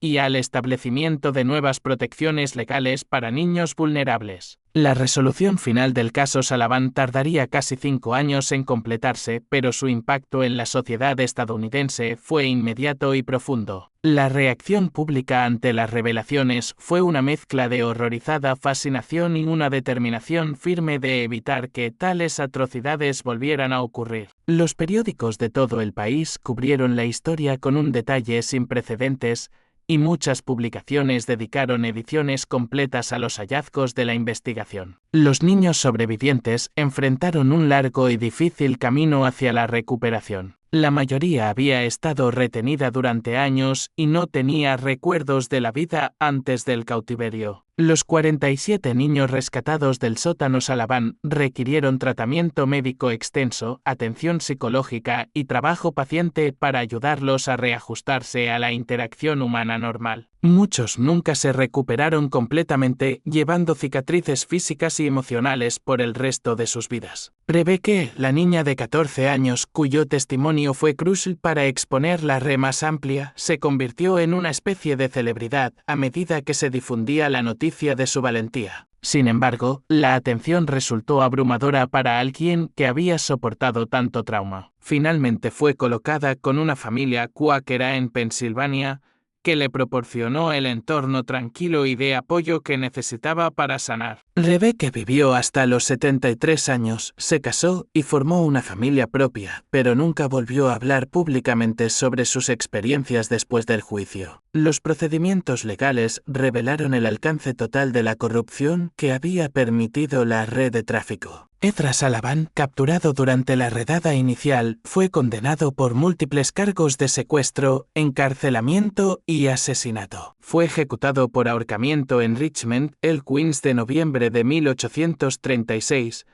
y al establecimiento de nuevas protecciones legales para niños vulnerables. La resolución final del caso Sullivan tardaría casi 5 años en completarse, pero su impacto en la sociedad estadounidense fue inmediato y profundo. La reacción pública ante las revelaciones fue una mezcla de horrorizada fascinación y una determinación firme de evitar que tales atrocidades volvieran a ocurrir. Los periódicos de todo el país cubrieron la historia con un detalle sin precedentes, y muchas publicaciones dedicaron ediciones completas a los hallazgos de la investigación. Los niños sobrevivientes enfrentaron un largo y difícil camino hacia la recuperación. La mayoría había estado retenida durante años y no tenía recuerdos de la vida antes del cautiverio. Los 47 niños rescatados del sótano Sullivan requirieron tratamiento médico extenso, atención psicológica y trabajo paciente para ayudarlos a reajustarse a la interacción humana normal. Muchos nunca se recuperaron completamente, llevando cicatrices físicas y emocionales por el resto de sus vidas. Rebecca, la niña de 14 años, cuyo testimonio fue crucial para exponer la red más amplia, se convirtió en una especie de celebridad a medida que se difundía la noticia de su valentía. Sin embargo, la atención resultó abrumadora para alguien que había soportado tanto trauma. Finalmente fue colocada con una familia cuáquera en Pensilvania, que le proporcionó el entorno tranquilo y de apoyo que necesitaba para sanar. Rebecca vivió hasta los 73 años, se casó y formó una familia propia, pero nunca volvió a hablar públicamente sobre sus experiencias después del juicio. Los procedimientos legales revelaron el alcance total de la corrupción que había permitido la red de tráfico. Ezra Salavan, capturado durante la redada inicial, fue condenado por múltiples cargos de secuestro, encarcelamiento y asesinato. Fue ejecutado por ahorcamiento en Richmond el 15 de noviembre de 1836,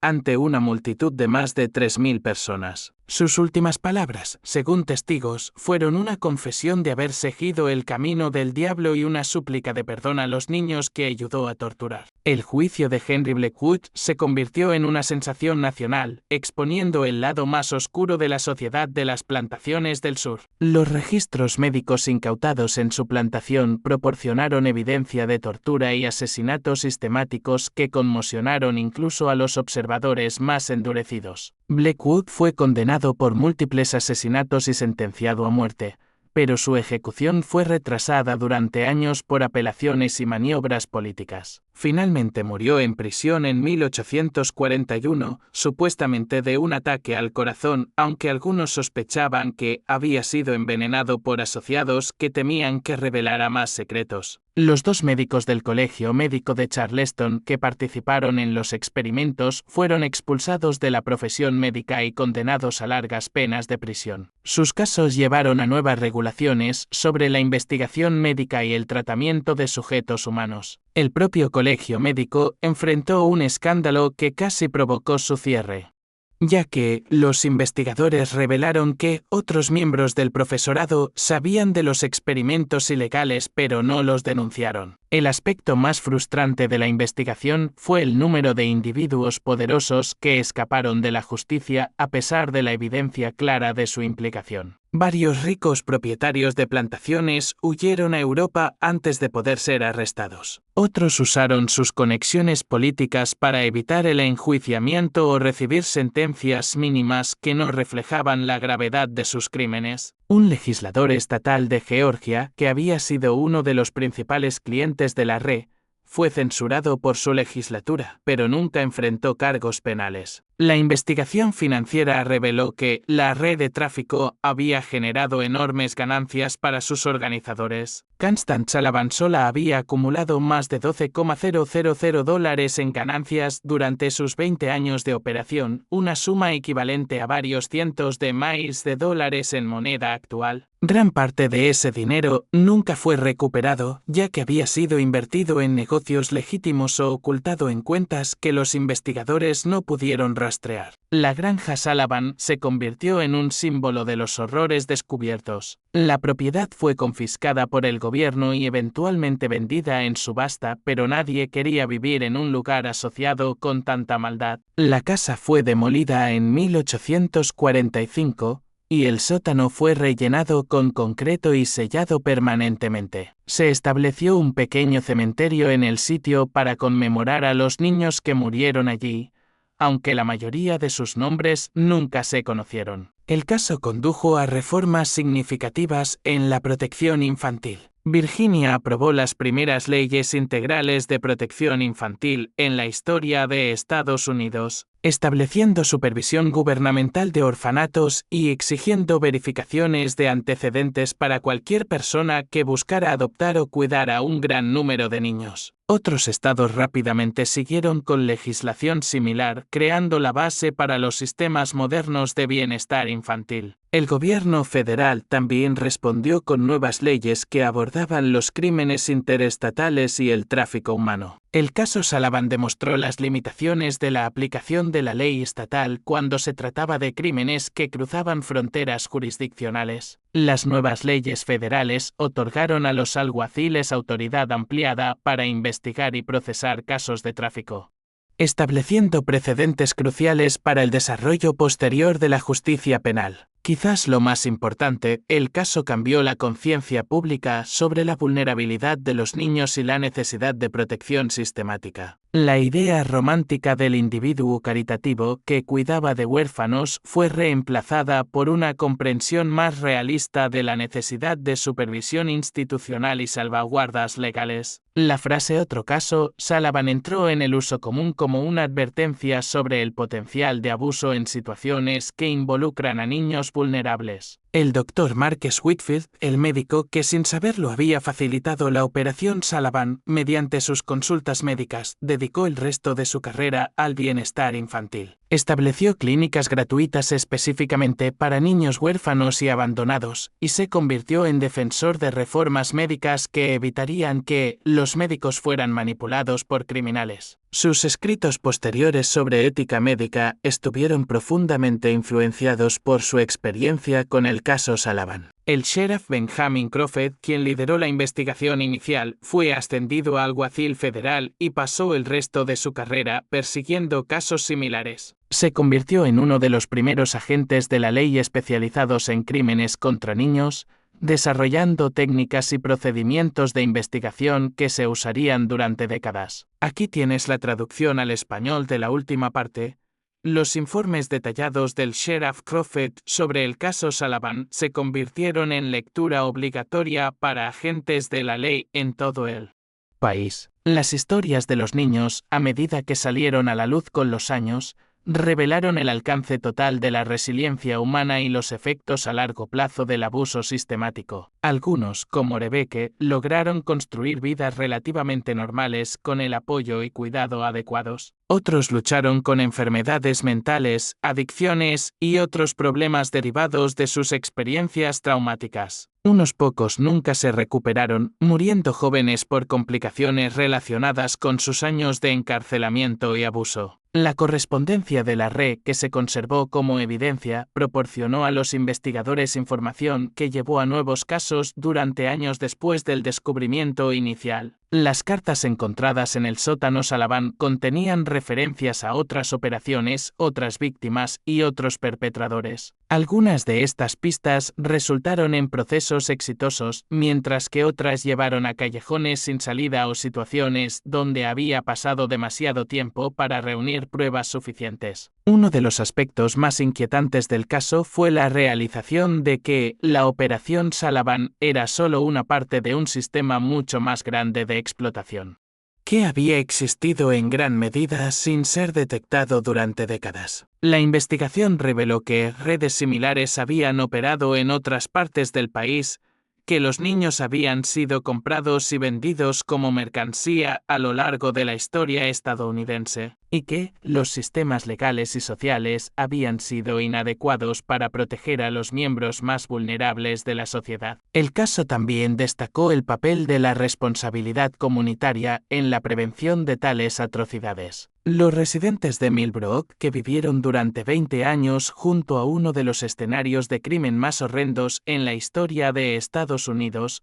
ante una multitud de más de 3.000 personas. Sus últimas palabras, según testigos, fueron una confesión de haber seguido el camino del diablo y una súplica de perdón a los niños que ayudó a torturar. El juicio de Henry Blackwood se convirtió en una sensación nacional, exponiendo el lado más oscuro de la sociedad de las plantaciones del sur. Los registros médicos incautados en su plantación proporcionaron evidencia de tortura y asesinatos sistemáticos que conmocionaron incluso a los observadores más endurecidos. Blackwood fue condenado por múltiples asesinatos y sentenciado a muerte, pero su ejecución fue retrasada durante años por apelaciones y maniobras políticas. Finalmente murió en prisión en 1841, supuestamente de un ataque al corazón, aunque algunos sospechaban que había sido envenenado por asociados que temían que revelara más secretos. Los 2 médicos del Colegio Médico de Charleston que participaron en los experimentos fueron expulsados de la profesión médica y condenados a largas penas de prisión. Sus casos llevaron a nuevas regulaciones sobre la investigación médica y el tratamiento de sujetos humanos. El propio Colegio Médico enfrentó un escándalo que casi provocó su cierre, ya que los investigadores revelaron que otros miembros del profesorado sabían de los experimentos ilegales pero no los denunciaron. El aspecto más frustrante de la investigación fue el número de individuos poderosos que escaparon de la justicia a pesar de la evidencia clara de su implicación. Varios ricos propietarios de plantaciones huyeron a Europa antes de poder ser arrestados. Otros usaron sus conexiones políticas para evitar el enjuiciamiento o recibir sentencias mínimas que no reflejaban la gravedad de sus crímenes. Un legislador estatal de Georgia, que había sido uno de los principales clientes de la RE, fue censurado por su legislatura, pero nunca enfrentó cargos penales. La investigación financiera reveló que la red de tráfico había generado enormes ganancias para sus organizadores. Constance Salavan sola había acumulado más de $12,000 en ganancias durante sus 20 años de operación, una suma equivalente a varios cientos de miles de dólares en moneda actual. Gran parte de ese dinero nunca fue recuperado, ya que había sido invertido en negocios legítimos o ocultado en cuentas que los investigadores no pudieron rastrear. La granja Salavan se convirtió en un símbolo de los horrores descubiertos. La propiedad fue confiscada por el gobierno y eventualmente vendida en subasta, pero nadie quería vivir en un lugar asociado con tanta maldad. La casa fue demolida en 1845, y el sótano fue rellenado con concreto y sellado permanentemente. Se estableció un pequeño cementerio en el sitio para conmemorar a los niños que murieron allí, aunque la mayoría de sus nombres nunca se conocieron. El caso condujo a reformas significativas en la protección infantil. Virginia aprobó las primeras leyes integrales de protección infantil en la historia de Estados Unidos, estableciendo supervisión gubernamental de orfanatos y exigiendo verificaciones de antecedentes para cualquier persona que buscara adoptar o cuidar a un gran número de niños. Otros estados rápidamente siguieron con legislación similar, creando la base para los sistemas modernos de bienestar infantil. El gobierno federal también respondió con nuevas leyes que abordaban los crímenes interestatales y el tráfico humano. El caso Sullivan demostró las limitaciones de la aplicación de la ley estatal cuando se trataba de crímenes que cruzaban fronteras jurisdiccionales. Las nuevas leyes federales otorgaron a los alguaciles autoridad ampliada para investigar y procesar casos de tráfico, estableciendo precedentes cruciales para el desarrollo posterior de la justicia penal. Quizás lo más importante, el caso cambió la conciencia pública sobre la vulnerabilidad de los niños y la necesidad de protección sistemática. La idea romántica del individuo caritativo que cuidaba de huérfanos fue reemplazada por una comprensión más realista de la necesidad de supervisión institucional y salvaguardas legales. La frase "otro caso" Sullivan entró en el uso común como una advertencia sobre el potencial de abuso en situaciones que involucran a niños vulnerables. El Dr. Marques Whitfield, el médico que sin saberlo había facilitado la operación Sullivan mediante sus consultas médicas, dedicó el resto de su carrera al bienestar infantil. Estableció clínicas gratuitas específicamente para niños huérfanos y abandonados, y se convirtió en defensor de reformas médicas que evitarían que los médicos fueran manipulados por criminales. Sus escritos posteriores sobre ética médica estuvieron profundamente influenciados por su experiencia con el caso Sullivan. El sheriff Benjamin Crawford, quien lideró la investigación inicial, fue ascendido a alguacil federal y pasó el resto de su carrera persiguiendo casos similares. Se convirtió en uno de los primeros agentes de la ley especializados en crímenes contra niños, desarrollando técnicas y procedimientos de investigación que se usarían durante décadas. Aquí tienes la traducción al español de la última parte. Los informes detallados del Sheriff Crawford sobre el caso Sullivan se convirtieron en lectura obligatoria para agentes de la ley en todo el país. Las historias de los niños, a medida que salieron a la luz con los años, revelaron el alcance total de la resiliencia humana y los efectos a largo plazo del abuso sistemático. Algunos, como Rebecca, lograron construir vidas relativamente normales con el apoyo y cuidado adecuados. Otros lucharon con enfermedades mentales, adicciones y otros problemas derivados de sus experiencias traumáticas. Unos pocos nunca se recuperaron, muriendo jóvenes por complicaciones relacionadas con sus años de encarcelamiento y abuso. La correspondencia de la red que se conservó como evidencia proporcionó a los investigadores información que llevó a nuevos casos durante años después del descubrimiento inicial. Las cartas encontradas en el sótano Sullivan contenían referencias a otras operaciones, otras víctimas y otros perpetradores. Algunas de estas pistas resultaron en procesos exitosos, mientras que otras llevaron a callejones sin salida o situaciones donde había pasado demasiado tiempo para reunir pruebas suficientes. Uno de los aspectos más inquietantes del caso fue la realización de que la operación Sullivan era solo una parte de un sistema mucho más grande de explotación, que había existido en gran medida sin ser detectado durante décadas. La investigación reveló que redes similares habían operado en otras partes del país, que los niños habían sido comprados y vendidos como mercancía a lo largo de la historia estadounidense, y que los sistemas legales y sociales habían sido inadecuados para proteger a los miembros más vulnerables de la sociedad. El caso también destacó el papel de la responsabilidad comunitaria en la prevención de tales atrocidades. Los residentes de Millbrook, que vivieron durante 20 años junto a uno de los escenarios de crimen más horrendos en la historia de Estados Unidos,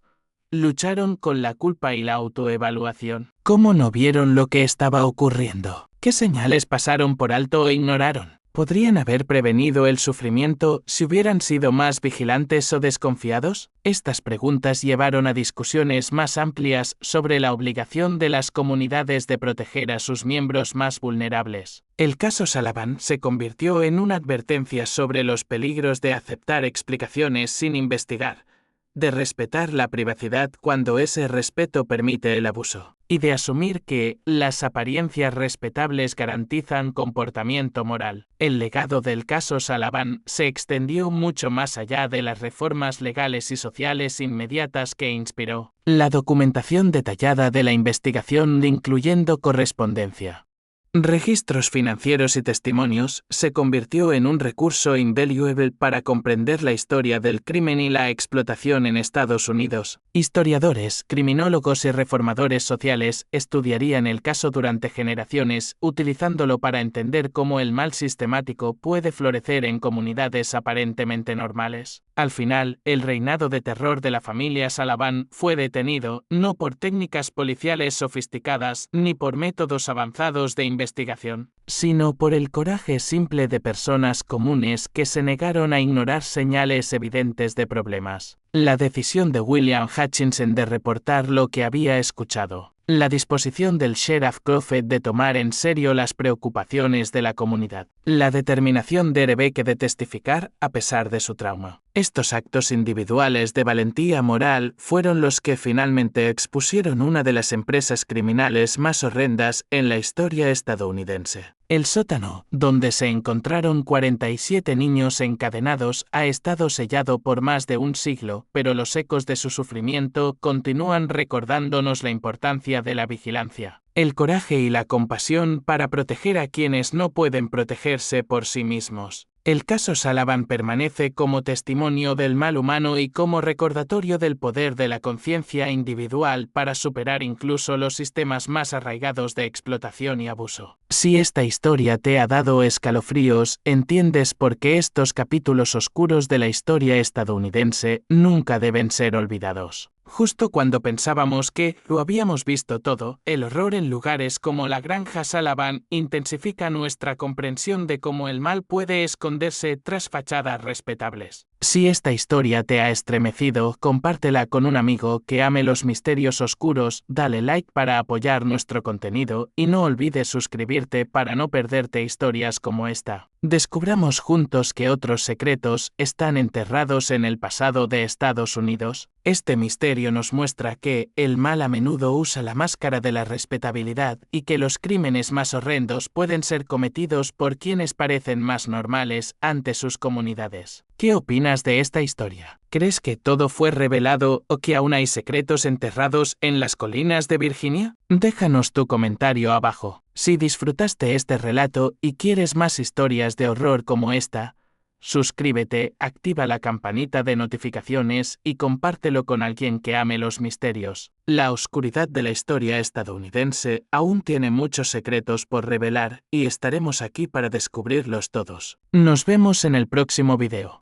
lucharon con la culpa y la autoevaluación. ¿Cómo no vieron lo que estaba ocurriendo? ¿Qué señales pasaron por alto o ignoraron? ¿Podrían haber prevenido el sufrimiento si hubieran sido más vigilantes o desconfiados? Estas preguntas llevaron a discusiones más amplias sobre la obligación de las comunidades de proteger a sus miembros más vulnerables. El caso Sullivan se convirtió en una advertencia sobre los peligros de aceptar explicaciones sin investigar, de respetar la privacidad cuando ese respeto permite el abuso, y de asumir que las apariencias respetables garantizan comportamiento moral. El legado del caso Sullivan se extendió mucho más allá de las reformas legales y sociales inmediatas que inspiró. La documentación detallada de la investigación, incluyendo correspondencia, Registros financieros y testimonios se convirtió en un recurso invaluable para comprender la historia del crimen y la explotación en Estados Unidos. Historiadores, criminólogos y reformadores sociales estudiarían el caso durante generaciones, utilizándolo para entender cómo el mal sistemático puede florecer en comunidades aparentemente normales. Al final, el reinado de terror de la familia Sullivan fue detenido, no por técnicas policiales sofisticadas ni por métodos avanzados de investigación, sino por el coraje simple de personas comunes que se negaron a ignorar señales evidentes de problemas. La decisión de William Hutchinson de reportar lo que había escuchado. La disposición del Sheriff Crawford de tomar en serio las preocupaciones de la comunidad. La determinación de Rebecca de testificar a pesar de su trauma. Estos actos individuales de valentía moral fueron los que finalmente expusieron una de las empresas criminales más horrendas en la historia estadounidense. El sótano, donde se encontraron 47 niños encadenados, ha estado sellado por más de un siglo, pero los ecos de su sufrimiento continúan recordándonos la importancia de la vigilancia, el coraje y la compasión para proteger a quienes no pueden protegerse por sí mismos. El caso Sullivan permanece como testimonio del mal humano y como recordatorio del poder de la conciencia individual para superar incluso los sistemas más arraigados de explotación y abuso. Si esta historia te ha dado escalofríos, entiendes por qué estos capítulos oscuros de la historia estadounidense nunca deben ser olvidados. Justo cuando pensábamos que lo habíamos visto todo, el horror en lugares como la granja Sullivan intensifica nuestra comprensión de cómo el mal puede esconderse tras fachadas respetables. Si esta historia te ha estremecido, compártela con un amigo que ame los misterios oscuros, dale like para apoyar nuestro contenido y no olvides suscribirte para no perderte historias como esta. Descubramos juntos que otros secretos están enterrados en el pasado de Estados Unidos. Este misterio nos muestra que el mal a menudo usa la máscara de la respetabilidad y que los crímenes más horrendos pueden ser cometidos por quienes parecen más normales ante sus comunidades. ¿Qué opinas de esta historia? ¿Crees que todo fue revelado o que aún hay secretos enterrados en las colinas de Virginia? Déjanos tu comentario abajo. Si disfrutaste este relato y quieres más historias de horror como esta, suscríbete, activa la campanita de notificaciones y compártelo con alguien que ame los misterios. La oscuridad de la historia estadounidense aún tiene muchos secretos por revelar y estaremos aquí para descubrirlos todos. Nos vemos en el próximo video.